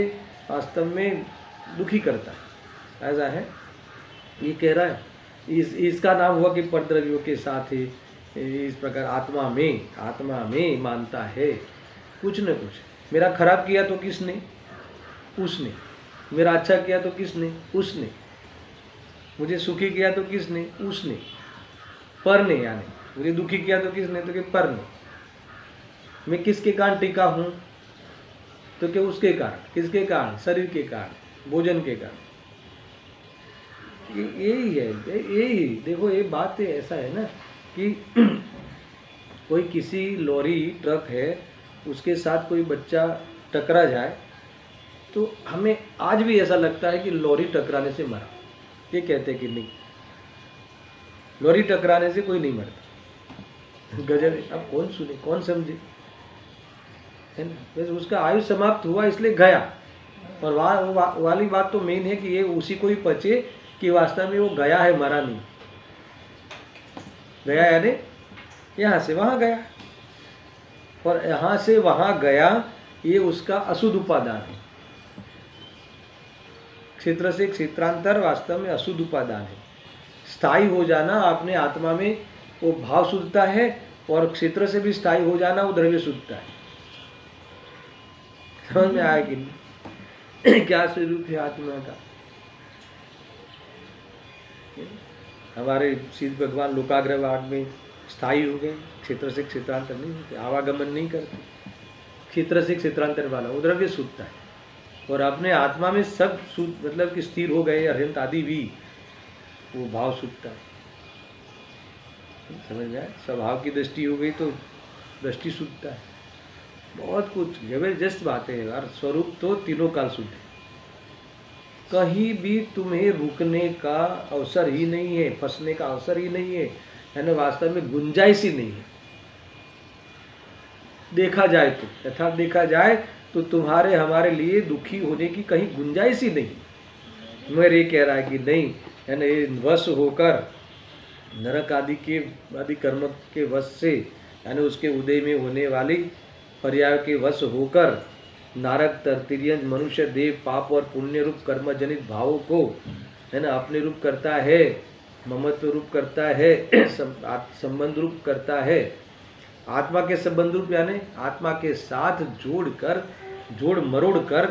वास्तव में दुखी करता है। ऐसा है, ये कह रहा है। इसका नाम हुआ कि परद्रव्यों के साथ ही इस प्रकार आत्मा में मानता है कुछ न कुछ। मेरा खराब किया तो किसने? उसने। मेरा अच्छा किया तो किसने? उसने। मुझे सुखी किया तो किसने? उसने। पर ने, यानी मुझे दुखी किया तो किसने? तो कि पर ने। मैं किसके कारण टिका हूँ? तो क्या उसके कारण। किसके कारण? शरीर के कारण, भोजन के कारण। यही है, यही देखो, ये बात ऐसा है ना कि कोई किसी लॉरी ट्रक है, उसके साथ कोई बच्चा टकरा जाए तो हमें आज भी ऐसा लगता है कि लॉरी टकराने से मरा। ये कहते हैं कि नहीं, लॉरी टकराने से कोई नहीं मरता। गजब। अब कौन सुने, कौन समझे, है ना? बस उसका आयु समाप्त हुआ इसलिए गया। और वाली बात तो मेन है कि ये उसी को ही पचे कि वास्तव में वो गया है, मरा नहीं। गया यानी यहाँ से वहाँ गया, और यहाँ से वहाँ गया, ये उसका अशुद्ध उपादान है। क्षेत्र से क्षेत्रांतर वास्तव में अशुद्ध उपादान है। स्थायी हो जाना अपने आत्मा में वो भाव शुद्धता है, और क्षेत्र से भी स्थायी हो जाना वो द्रव्य शुद्धता है। समझ में आया कि नहीं? क्या स्वरूप है आत्मा का? हमारे सिद्ध भगवान लोकाग्रवाद में स्थायी हो गए, क्षेत्र से क्षेत्रांतर नहीं होते, आवागमन नहीं करते। क्षेत्र से क्षेत्रांतर वाला वो द्रव्य शुद्धता है, और अपने आत्मा में सब शुद्ध, मतलब कि स्थिर हो गए, अरहंत आदि भी, वो भाव शुद्धता है। समझ में आया? स्वभाव की दृष्टि हो गई तो दृष्टि शुद्धता है। बहुत कुछ जबरदस्त बातें हैं यार। स्वरूप तो तीनों काल शुद्ध है, कहीं भी तुम्हें रुकने का अवसर ही नहीं है, फंसने का अवसर ही नहीं है, यानी वास्तव में गुंजाइश ही नहीं है। देखा जाए तो, यथार्थ देखा जाए तो तुम्हारे हमारे लिए दुखी होने की कहीं गुंजाइश ही नहीं। मगर ये कह रहा है कि नहीं, यानी वश होकर नरक आदि कर्म के वश से, यानी उसके उदय में होने वाली पर्याय के वश होकर नारक तिर्यंज मनुष्य देव पाप और पुण्य रूप कर्म जनित भावों को, है ना, अपने रूप करता है, ममत्व रूप करता है, संबंध रूप करता है। आत्मा के संबंध रूप यानी आत्मा के साथ जोड़ मरोड़ कर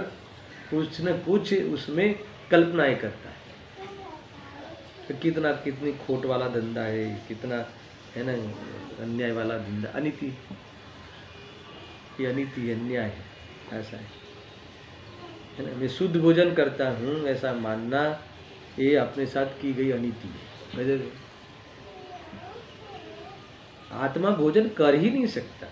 कुछ न कुछ उसमें कल्पनाएं करता है। तो कितनी खोट वाला धंधा है, कितना, है ना, अन्याय वाला धंधा, अनीति, ये अनीति अन्याय है, ऐसा है ना। मैं शुद्ध भोजन करता हूँ ऐसा मानना, ये अपने साथ की गई अनीति है। मैं आत्मा भोजन कर ही नहीं सकता,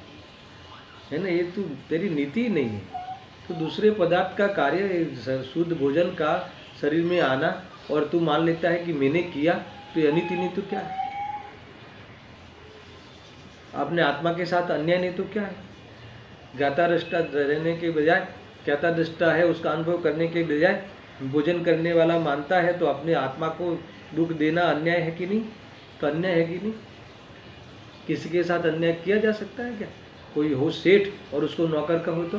है ना, ये तो तेरी नीति नहीं है। तो दूसरे पदार्थ का कार्य शुद्ध भोजन का शरीर में आना, और तू मान लेता है कि मैंने किया, तो ये अनीति नहीं तो क्या है? आपने आत्मा के साथ अन्याय नहीं तो क्या है? ज्ञाता दृष्टा रहने के बजाय, ज्ञाता दृष्टा है उसका अनुभव करने के बजाय भोजन करने वाला मानता है, तो अपने आत्मा को दुख देना अन्याय है कि नहीं? तो अन्याय है कि नहीं? किसी के साथ अन्याय किया जा सकता है क्या? कोई हो सेठ और उसको नौकर का हो तो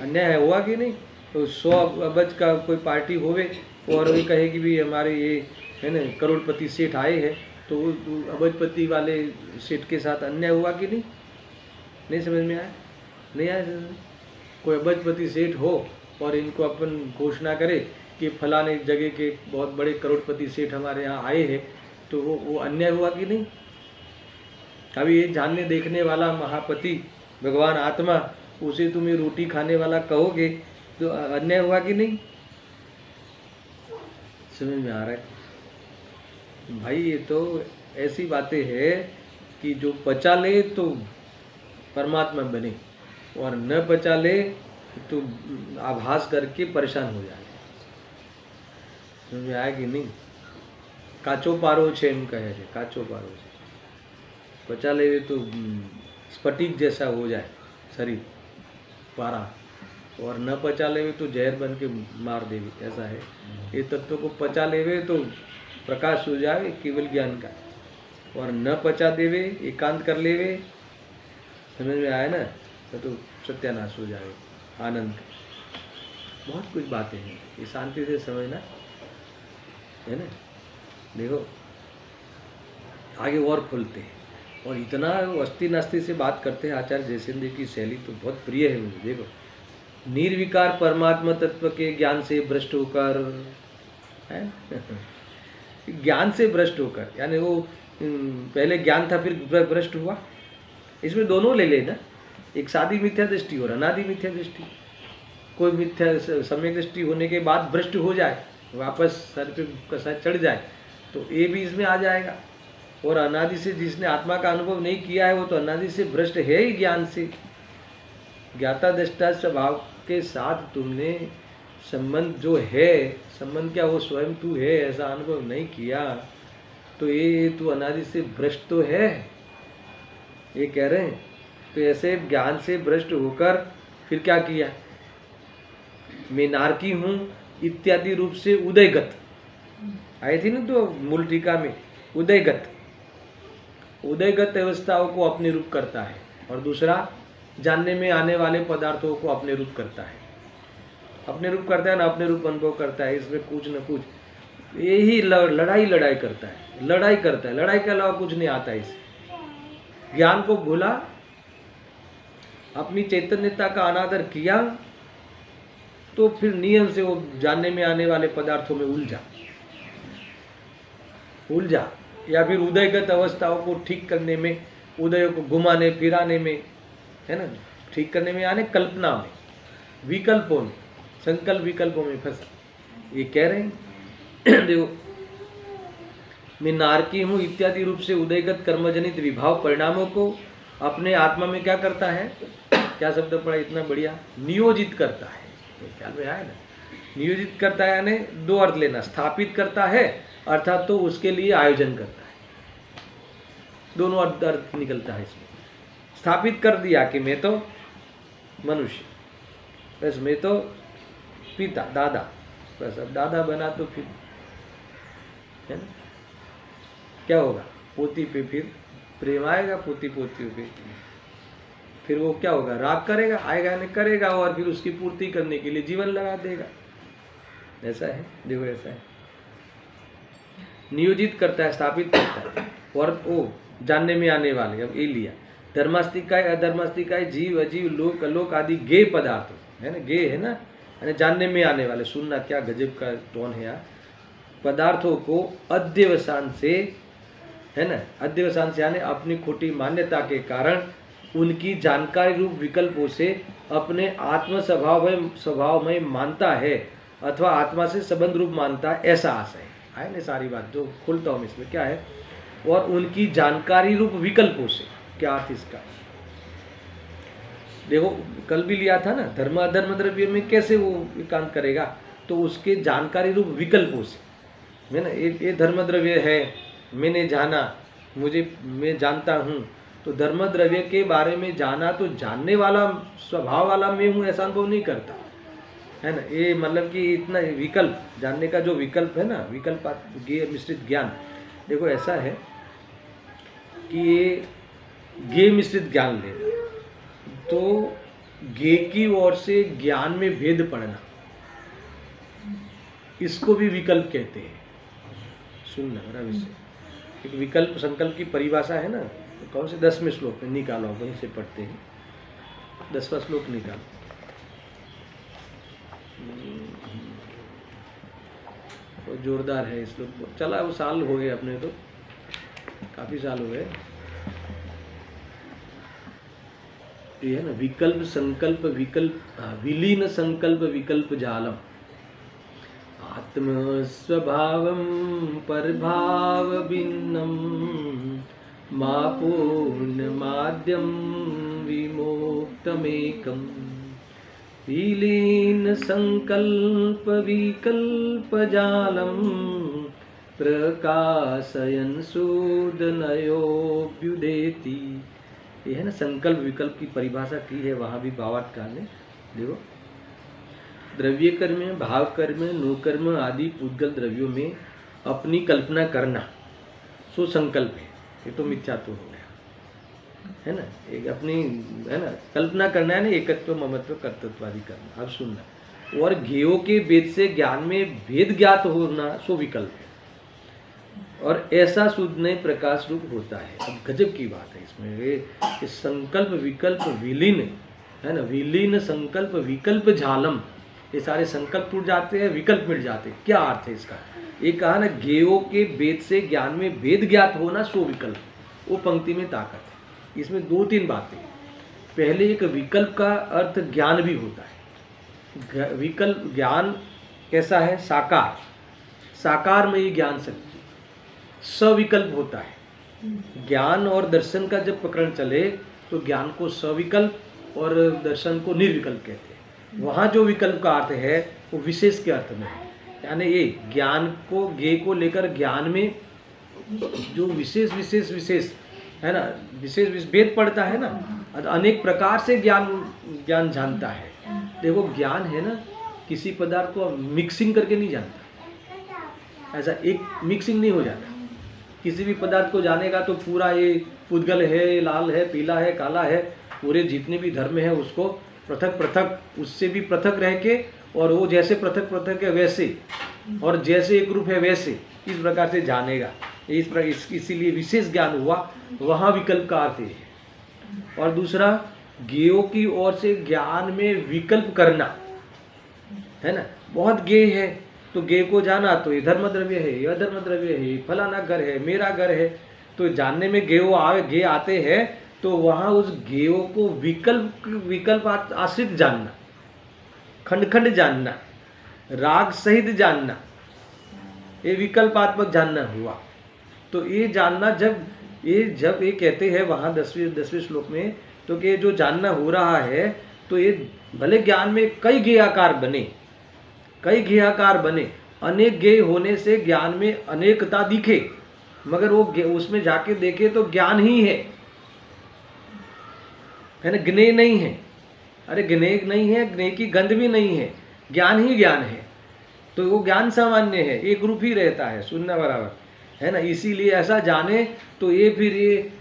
अन्याय हुआ कि नहीं? तो 100 अबज का कोई पार्टी होवे और वो कहे कि भी हमारे ये, है ना, करोड़पति सेठ आए हैं, तो अबजपति वाले सेठ के साथ अन्याय हुआ कि नहीं? नहीं समझ में आया? नहीं आया समझ में? कोई अबजपति सेठ हो और इनको अपन घोषणा करे कि फलाने जगह के बहुत बड़े करोड़पति सेठ हमारे यहाँ आए हैं, तो वो अन्याय हुआ कि नहीं? अभी ये जानने देखने वाला महापति भगवान आत्मा, उसे तुम्हें रोटी खाने वाला कहोगे तो अन्याय हुआ कि नहीं? समझ में आ रहा है भाई? ये तो ऐसी बातें हैं कि जो पचा ले तो परमात्मा बने, और न पचा ले तो आभास करके परेशान हो जाए। समझ में आया कि नहीं? काचो पारो छे एम कहे छे, काचो पारो छे, पचा ले तो स्फटिक जैसा हो जाए शरीर पारा, और न पचा लेवे तो जहर बन के मार देवे, ऐसा है। ये तत्व को पचा लेवे तो प्रकाश हो जाए केवल ज्ञान का, और न पचा देवे, एकांत कर लेवे, समझ में आया ना, तो सत्यानाश हो जाए आनंद का। बहुत कुछ बातें हैं, ये शांति से समझना है ना। देखो आगे और खोलते हैं, और इतना अस्थि नास्ति से बात करते हैं आचार्य जयसेंद्र की शैली तो बहुत प्रिय है मुझे। देखो, निर्विकार परमात्मा तत्व के ज्ञान से भ्रष्ट होकर, है ज्ञान से भ्रष्ट होकर, यानी वो पहले ज्ञान था फिर भ्रष्ट हुआ, इसमें दोनों ले लेना। एक सादी मिथ्या दृष्टि और अनादि मिथ्या दृष्टि। कोई मिथ्या सम्यक दृष्टि होने के बाद भ्रष्ट हो जाए, वापस सर पे कसा चढ़ जाए, तो ये भी इसमें आ जाएगा। और अनादि से जिसने आत्मा का अनुभव नहीं किया है वो तो अनादि से भ्रष्ट है ही ज्ञान से। ज्ञाता दृष्टा स्वभाव के साथ तुमने संबंध जो है, संबंध क्या वो स्वयं तू है ऐसा अनुभव नहीं किया, तो ये तू अनादि से भ्रष्ट तो है, ये कह रहे हैं। तो ऐसे ज्ञान से भ्रष्ट होकर फिर क्या किया? मैं नारकी हूँ इत्यादि रूप से उदयगत आई थी ना, तो मूल टीका में उदयगत अवस्थाओं को अपने रूप करता है, और दूसरा जानने में आने वाले पदार्थों को अपने रूप करता है। अपने रूप करता है ना, अपने रूप अनुभव करता है। इसमें कुछ न कुछ यही लड़ाई करता है, लड़ाई के अलावा कुछ नहीं आता इसे। ज्ञान को भूला, अपनी चैतन्यता का अनादर किया, तो फिर नियम से वो जानने में आने वाले पदार्थों में उलझा, या फिर उदयगत अवस्थाओं को ठीक करने में, उदय को घुमाने फिराने में, है ना, ठीक करने में, यानी कल्पना में, विकल्पों में, संकल्प विकल्पों में फंसा। ये कह रहे हैं देखो, मैं नारकी हूँ इत्यादि रूप से उदयगत कर्मजनित विभाव परिणामों को अपने आत्मा में क्या करता है? क्या शब्द पड़ा इतना बढ़िया? नियोजित करता है। ख्याल में आया ना? नियोजित करता है यानी दो अर्थ लेना, स्थापित करता है अर्थात तो उसके लिए आयोजन करता है, दोनों अर्थ निकलता है इसमें। स्थापित कर दिया कि मैं तो मनुष्य, बस मैं तो पिता दादा, बस अब दादा बना तो फिर, है ना, क्या होगा, पोती पे फिर प्रेम आएगा, पोती पोतियों पे फिर वो क्या होगा, राग करेगा, आएगा नहीं करेगा, और फिर उसकी पूर्ति करने के लिए जीवन लगा देगा। ऐसा है, देखो ऐसा है, नियोजित करता है, स्थापित करता है। और वो जानने में आने वाले, अब ये लिया धर्मास्तिकाय अधर्मास्तिकाय, जीव अजीव लोक अलोक आदि गे पदार्थ है ना, गे है ना, यानी जानने में आने वाले। सुनना क्या गजब का टोन है यार। पदार्थों को अध्यवसान से, है ना, अध्यवसान से यानी अपनी खोटी मान्यता के कारण उनकी जानकारी रूप विकल्पों से अपने आत्म स्वभाव में मानता है अथवा आत्मा से संबंध रूप मानता है, ऐसा आशय है ना। सारी बात जो खोलता हूँ इसमें क्या है, और उनकी जानकारी रूप विकल्पों से, क्या अर्थ इसका, देखो कल भी लिया था ना, धर्म अधर्म द्रव्य में कैसे वो एकांत करेगा, तो उसके जानकारी रूप विकल्पों से, है ना। ये धर्म द्रव्य है, मैंने जाना, मैं जानता हूँ, तो धर्म द्रव्य के बारे में जाना, तो जानने वाला स्वभाव वाला मैं हूँ ऐसा अनुभव नहीं करता, है ना। ये मतलब कि इतना विकल्प, जानने का जो विकल्प है ना, विकल्प गे मिश्रित ज्ञान, देखो ऐसा है कि ये गे मिश्रित ज्ञान लेना, तो गे की ओर से ज्ञान में भेद पड़ना, इसको भी विकल्प कहते हैं। सुनना मेरा विषय, एक विकल्प संकल्प की परिभाषा है ना, तो कौन से 10वें श्लोक में निकालो, वहीं से पढ़ते हैं, 10वां श्लोक निकालो। तो जोरदार है इस श्लोक, चला वो साल हो गए अपने, तो काफी साल हो गए। ये है ना, विकल्प संकल्प विकल्प, विलीन संकल्प विकल्प जालम, आत्म स्वभावम परभाव भिन्नम मा पूर्ण माध्यम विमोक्तमेकम, विलीन संकल्प विकल्प जालम प्रकाशयन सूदनयोऽभ्युदेति। ये है ना, संकल्प विकल्प की परिभाषा की है वहाँ भी भावार्थकार ने। देखो, द्रव्य कर्म, भाव कर्म, नो कर्म आदि पुद्गल द्रव्यों में अपनी कल्पना करना सो संकल्प है, ये तो मिथ्यात्व हो गया, है ना। एक अपनी, है ना, कल्पना करना है ना, एकत्व ममत्व कर्तृत्व आदि करना। अब सुनना, और ज्ञेयों के भेद से ज्ञान में भेद ज्ञात होना सो विकल्प है, और ऐसा शुद्ध नहीं प्रकाश रूप होता है। अब गजब की बात है इसमें, ये संकल्प विकल्प विलीन, है ना, विलीन संकल्प विकल्प झालम, ये सारे संकल्प टूट जाते हैं, विकल्प मिट जाते हैं। क्या अर्थ है इसका, ये कहा ना, ज्ञेयों के भेद से ज्ञान में भेद ज्ञात होना सो विकल्प, वो पंक्ति में ताकत है। इसमें 2-3 बातें। पहले, एक विकल्प का अर्थ ज्ञान भी होता है। विकल्प ज्ञान कैसा है, साकार, साकार में ही ज्ञान शक्ति, सविकल्प होता है। ज्ञान और दर्शन का जब प्रकरण चले तो ज्ञान को सविकल्प और दर्शन को निर्विकल्प कहते हैं। वहाँ जो विकल्प का अर्थ है वो विशेष के अर्थ में है, यानी ये ज्ञान को, ज्ञेय को लेकर ज्ञान में जो विशेष है ना, विशेष भेद पड़ता है ना, अनेक प्रकार से ज्ञान जानता है। देखो, ज्ञान है ना, किसी पदार्थ को मिक्सिंग करके नहीं जानता, ऐसा एक मिक्सिंग नहीं हो जाता। किसी भी पदार्थ को जानेगा तो पूरा ये पुद्गल है, लाल है, पीला है, काला है, पूरे जितने भी धर्म है उसको पृथक पृथक, उससे भी पृथक रह के, और वो जैसे पृथक पृथक है वैसे, और जैसे एक रूप है वैसे, इस प्रकार से जानेगा। इसीलिए विशेष ज्ञान हुआ, वहाँ विकल्प का अर्थ है। और दूसरा, ज्ञेयों की ओर से ज्ञान में विकल्प करना, है ना। बहुत ज्ञेय है तो ज्ञेय को जाना, तो ये धर्म द्रव्य है, ये अधर्म द्रव्य है, फलाना घर है, मेरा घर है, तो जानने में ज्ञेय आते हैं, तो वहाँ उस ज्ञेयों को विकल्प आश्रित जानना, खंड खंड जानना, राग सहित जानना, ये विकल्पात्मक जानना हुआ। तो ये जानना, जब ये कहते हैं वहाँ 10वें श्लोक में, तो कि जो जानना हो रहा है, तो ये भले ज्ञान में कई ज्ञेयाकार बने, अनेक ज्ञेय होने से ज्ञान में अनेकता दिखे, मगर वो उसमें जाके देखे तो ज्ञान ही है ना, ज्ञेय नहीं है। अरे ज्ञेय नहीं है, ज्ञेय की गंध भी नहीं है, ज्ञान ही ज्ञान है। तो वो ज्ञान सामान्य है, एक रूप ही रहता है, सुनना बराबर। है ना। इसीलिए ऐसा जाने तो ये फिर ये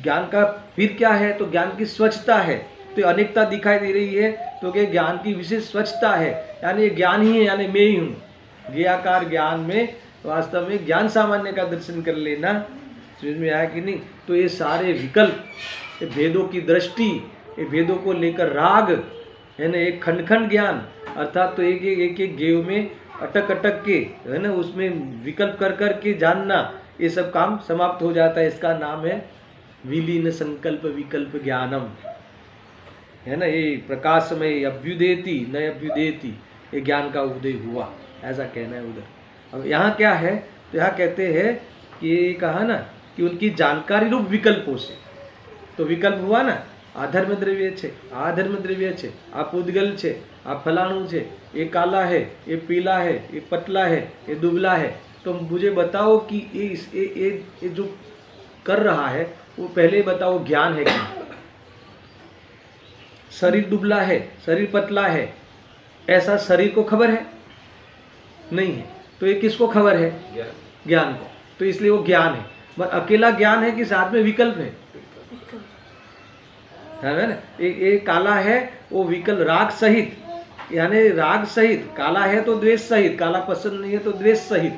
ज्ञान का फिर क्या है, तो ज्ञान की स्वच्छता है। तो अनेकता दिखाई दे रही है तो क्या ज्ञान की विशेष स्वच्छता है, यानी ये ज्ञान ही है, यानी मैं ही हूँ। ज्ञाकार ज्ञान में वास्तव में ज्ञान सामान्य का दर्शन कर लेना, समझ में आया कि नहीं। तो ये सारे विकल्प, ये भेदों की दृष्टि, ये भेदों को लेकर राग, है ना, एक खंड खंड ज्ञान, अर्थात तो एक गेव में अटक अटक के, है ना, उसमें विकल्प कर कर के जानना, ये सब काम समाप्त हो जाता है। इसका नाम है विलीन संकल्प विकल्प ज्ञानम, है ना। ये प्रकाशमय अभ्युदेति न अभ्युदेति, ये ज्ञान का उदय हुआ, ऐसा कहना है उधर। अब यहाँ क्या है, तो यहाँ कहते हैं कि ये कहा ना कि उनकी जानकारी रूप विकल्पों से, तो विकल्प हुआ ना, आ धर्म द्रव्य छे, आ धर्म द्रव्य छे, आ पुद्गल छे, आ फलाणु छे, ये काला है, ये पीला है, ये पतला है, ये दुबला है। तो मुझे बताओ कि ये जो कर रहा है वो पहले बताओ ज्ञान है क्या। शरीर दुबला है, शरीर पतला है, ऐसा शरीर को खबर है नहीं है, तो ये किसको खबर है, ज्ञान को। तो इसलिए वो ज्ञान है, पर अकेला ज्ञान है कि साथ में विकल्प है ना। ये काला है, वो विकल्प राग सहित, यानी राग सहित काला है तो द्वेष सहित, काला पसंद नहीं है तो द्वेष सहित।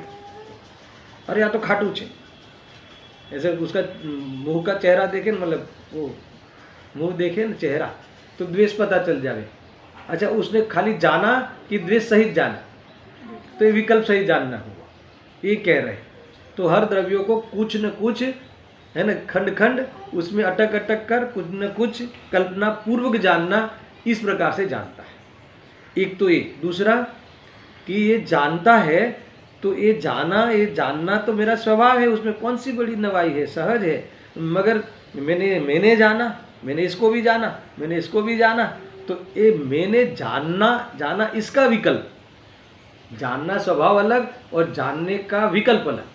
अरे या तो खाटू छे, ऐसे उसका मुंह का चेहरा देखे, मतलब वो मुंह देखे ना चेहरा, तो द्वेष पता चल जाए। अच्छा, उसने खाली जाना कि द्वेष सहित जाना, तो ये विकल्प सहित जानना हुआ, ये कह रहे हैं। तो हर द्रव्यों को कुछ न कुछ, है ना, खंड खंड उसमें अटक अटक कर कुछ न कुछ कल्पना पूर्वक जानना, इस प्रकार से जानता है। एक तो ये, दूसरा कि ये जानता है तो ये जानना तो मेरा स्वभाव है, उसमें कौन सी बड़ी नवाई है, सहज है। मगर मैंने जाना, मैंने इसको भी जाना, मैंने इसको भी जाना, तो ये मैंने जाना इसका विकल्प, जानना स्वभाव अलग और जानने का विकल्प अलग।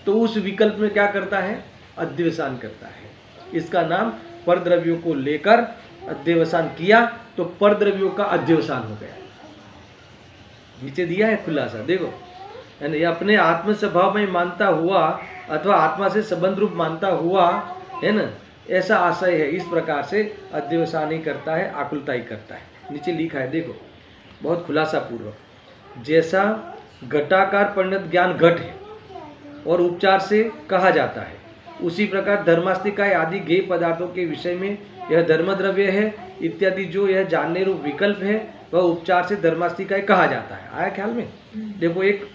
तो उस विकल्प में क्या करता है, अध्यवसान करता है। इसका नाम परद्रव्यों को लेकर अध्यवसान किया, तो परद्रव्यों का अध्यवसान हो गया। नीचे दिया है खुलासा, देखो, यानी ये अपने आत्म स्वभाव में मानता हुआ अथवा आत्मा से संबंध रूप मानता हुआ, है ना, ऐसा आशय है। इस प्रकार से अध्यवसान ही करता है, आकुलता ही करता है। नीचे लिखा है, देखो, बहुत खुलासा पूर्वक। जैसा घटाकार परिणत ज्ञान घट है और उपचार से कहा जाता है, उसी प्रकार धर्मास्तिकाय आदि गेय पदार्थों के विषय में यह धर्म द्रव्य है इत्यादि जो यह जानने रूप विकल्प है, वह उपचार से धर्मास्तिकाय कहा जाता है। आया ख्याल में? देखो, एक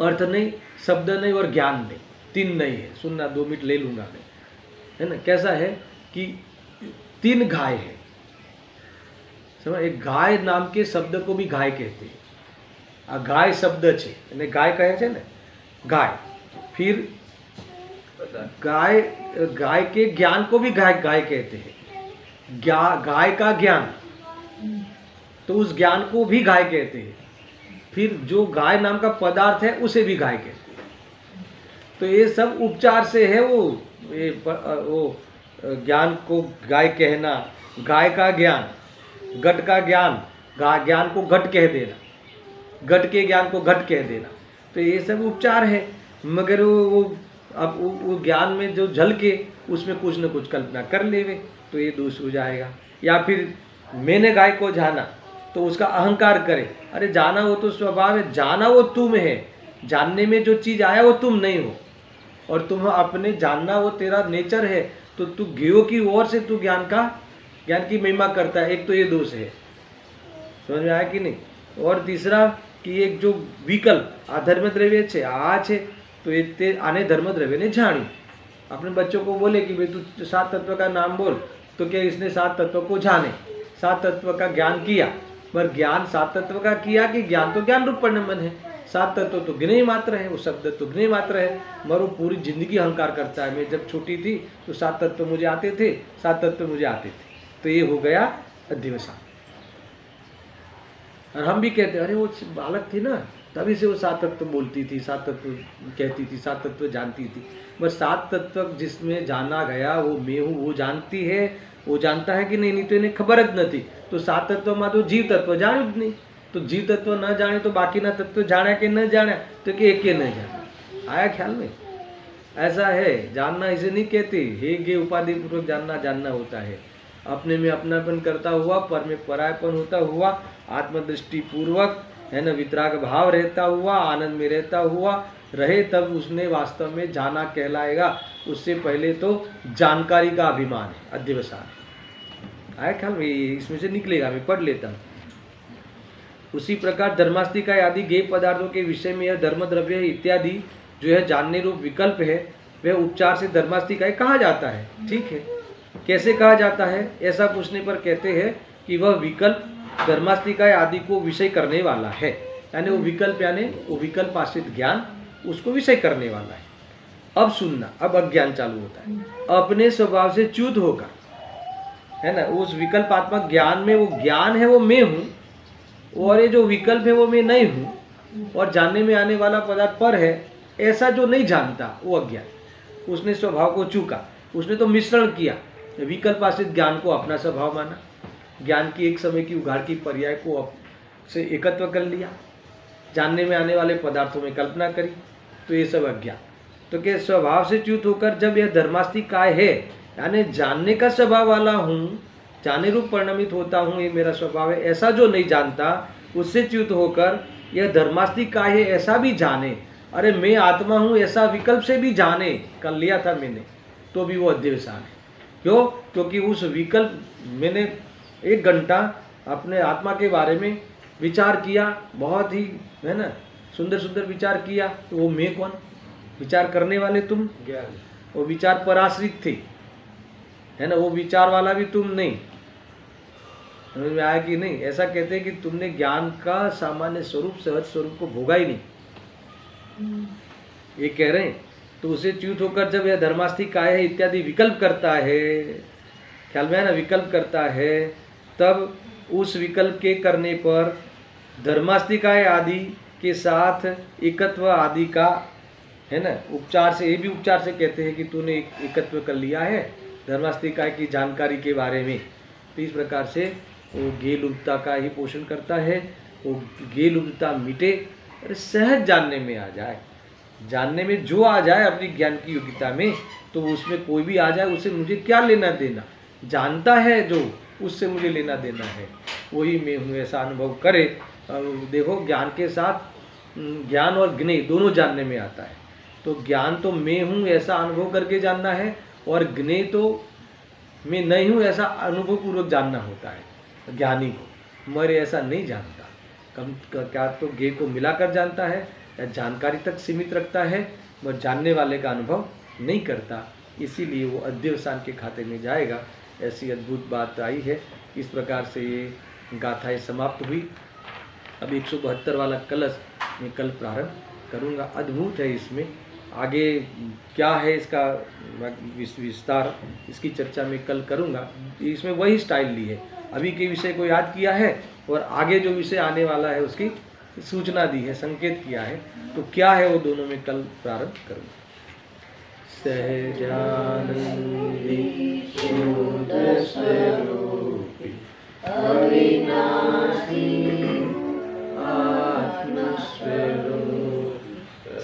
अर्थ नहीं, शब्द नहीं और ज्ञान नहीं, तीन नहीं है। सुनना, 2 मिनट ले लूंगा मैं, है ना। कैसा है कि 3 गाय है, समझ। एक गाय नाम के शब्द को भी गाय कहते हैं, आ गाय शब्द छे, એટલે ગાય કહે છે ને, गाय। फिर गाय के ज्ञान को भी गाय कहते हैं, गाय का ज्ञान, तो उस ज्ञान को भी गाय कहते हैं। फिर जो गाय नाम का पदार्थ है उसे भी गाय कहते हैं। तो ये सब उपचार से है, वो ज्ञान को गाय कहना, गाय का ज्ञान, घट का ज्ञान, ज्ञान को घट कह देना, घट के ज्ञान को घट कह देना, तो ये सब उपचार है। मगर वो ज्ञान में जो झलके उसमें कुछ न कुछ कल्पना कर लेवे, तो ये दोष हो जाएगा। या फिर मैंने गाय को जाना, तो उसका अहंकार करे, अरे जाना वो तो स्वभाव है, जाना वो तुम है, जानने में जो चीज़ आया वो तुम नहीं हो, और तुम अपने जानना वो तेरा नेचर है। तो तू ज्ञो की ओर से तू ज्ञान की महिमा करता है। एक तो ये दोष है, समझ में आया कि नहीं। और तीसरा कि एक जो विकल्प आ धर्म द्रव्य छे, आ छे, तो ये आने धर्म द्रव्य ने जानी। अपने बच्चों को बोले कि भाई तू 7 तत्व का नाम बोल, तो क्या इसने 7 तत्व को जाने, 7 तत्व का ज्ञान किया, पर ज्ञान 7 तत्व का किया कि ज्ञान तो ज्ञान रूप परिणमन है, 7 तत्व तो गिने मात्र है, वो शब्द तो गिने मात्र है। मगर वो पूरी जिंदगी अहंकार करता है, मैं जब छोटी थी तो 7 तत्व मुझे आते थे, 7 तत्व मुझे आते थे, तो ये हो गया अध्यवसान। और हम भी कहते हैं, अरे वो बालक थी ना, तभी से वो 7 तत्व बोलती थी, 7 तत्व कहती थी, 7 तत्व जानती थी। बस 7 तत्व जिसमें जाना गया वो मैं हूँ, वो जानती है, वो जानता है कि नहीं तो इन्हें खबर ज नहीं। तो 7 तत्व में तो जीव तत्व जाण्યું જ नहीं, तो जीव तत्व न जाने तो बाकी तत्व जाण्या कि न जाण्या, तो कि एके न जाण्या। आया ख्याल में? ऐसा है, जानना इसे नहीं कहते, हे गे उपाधि पूर्वक जानना जानना होता है। अपने में अपनापन करता हुआ, पर में परायपन होता हुआ, आत्मदृष्टि पूर्वक, है ना, वितराग भाव रहता हुआ, आनंद में रहता हुआ रहे, तब उसने वास्तव में जाना कहलाएगा। उससे पहले तो जानकारी का अभिमान है, अध्यवसाय। आया ख्याल में? इसमें से निकलेगा, मैं पढ़ लेता हूँ। उसी प्रकार धर्मास्तिका आदि गेय पदार्थों के विषय में यह धर्म द्रव्य इत्यादि जो है जानने रूप विकल्प है, वह उपचार से धर्मास्तिकाय कहा जाता है। ठीक है, कैसे कहा जाता है? ऐसा पूछने पर कहते हैं कि वह विकल्प धर्मास्तिकाय आदि को विषय करने वाला है, यानी वो विकल्प, यानी वो विकल्प आश्रित ज्ञान उसको विषय करने वाला है। अब सुनना, अब अज्ञान चालू होता है। अपने स्वभाव से च्युत होकर, है ना, उस विकल्पात्मक ज्ञान में, वो ज्ञान है वो मैं हूँ, और ये जो विकल्प है वो मैं नहीं हूँ, और जानने में आने वाला पदार्थ पर है, ऐसा जो नहीं जानता वो अज्ञान। उसने स्वभाव को चूका, उसने तो मिश्रण किया, विकल्प आश्रित ज्ञान को अपना स्वभाव माना, ज्ञान की एक समय की उघाड़ की पर्याय को से एकत्व कर लिया, जानने में आने वाले पदार्थों में कल्पना करी, तो ये सब अज्ञान। तो क्या स्वभाव से च्युत होकर जब यह धर्मास्तिकाय है, यानी जानने का स्वभाव वाला हूँ, जाने रूप परिणमित होता हूँ, ये मेरा स्वभाव है, ऐसा जो नहीं जानता, उससे च्युत होकर यह धर्मास्तिकाय है ऐसा भी जाने, अरे मैं आत्मा हूँ ऐसा विकल्प से भी जाने, कर लिया था मैंने, तो भी वो अध्यवसान है। क्यों? क्योंकि उस विकल्प, मैंने 1 घंटा अपने आत्मा के बारे में विचार किया, बहुत ही, है ना, सुंदर सुंदर विचार किया, तो वो मैं कौन? विचार करने वाले तुम, वो विचार पर आश्रित थे, है ना, वो विचार वाला भी तुम नहीं। समझ में आया कि नहीं? ऐसा कहते हैं कि तुमने ज्ञान का सामान्य स्वरूप, सहज स्वरूप को भोगा ही नहीं, ये कह रहे हैं। तो उसे च्युत होकर जब यह धर्मास्तिकाय है इत्यादि विकल्प करता है, ख्याल में है ना, विकल्प करता है, तब उस विकल्प के करने पर धर्मास्तिकाय आदि के साथ एकत्व आदि का, है ना, उपचार से, ये भी उपचार से कहते हैं कि तूने एकत्व कर लिया है धर्मास्तिकाय की जानकारी के बारे में। तो इस प्रकार से वो गेय लुप्तता का ही पोषण करता है, वो गेय लुप्तता मिटे, अरे सहज जानने में आ जाए, जानने में जो आ जाए अपनी ज्ञान की योग्यता में, तो उसमें कोई भी आ जाए, उससे मुझे क्या लेना देना, जानता है जो, उससे मुझे लेना देना है, वही मैं हूँ ऐसा अनुभव करे। देखो, ज्ञान के साथ ज्ञान और ज्ञेय दोनों जानने में आता है। तो ज्ञान तो मैं हूँ ऐसा अनुभव करके जानना है, और ज्ञेय तो मैं नहीं हूँ ऐसा अनुभव पूर्वक जानना होता है ज्ञानी को। मरे ऐसा नहीं जानता, कम क्या तो ज्ञेय को मिलाकर जानता है, या जानकारी तक सीमित रखता है, वह जानने वाले का अनुभव नहीं करता, इसीलिए वो अध्यवसान के खाते में जाएगा। ऐसी अद्भुत बात आई है। इस प्रकार से ये गाथाएं समाप्त हुई। अब 172 वाला कलश मैं कल प्रारंभ करूँगा। अद्भुत है, इसमें आगे क्या है इसका विस्तार, इसकी चर्चा मैं कल करूँगा। इसमें वही स्टाइल ली है, अभी के विषय को याद किया है और आगे जो विषय आने वाला है उसकी सूचना दी है, संकेत किया है। तो क्या है वो दोनों में कल प्रारंभ करूँगा। सहजानंदी शुद्ध स्वरूपी अविनाशी आत्मस्वरूप,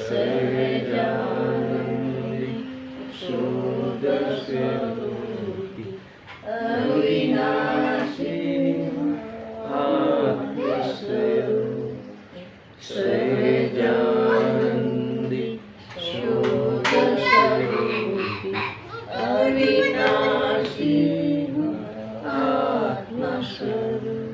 सहजानंदी शुद्ध स्वरूपी अविनाशी आत्मस्वरूप, सहजानंदी शुद्ध स्वरूपी अविनाशी आत्मस्वरूप।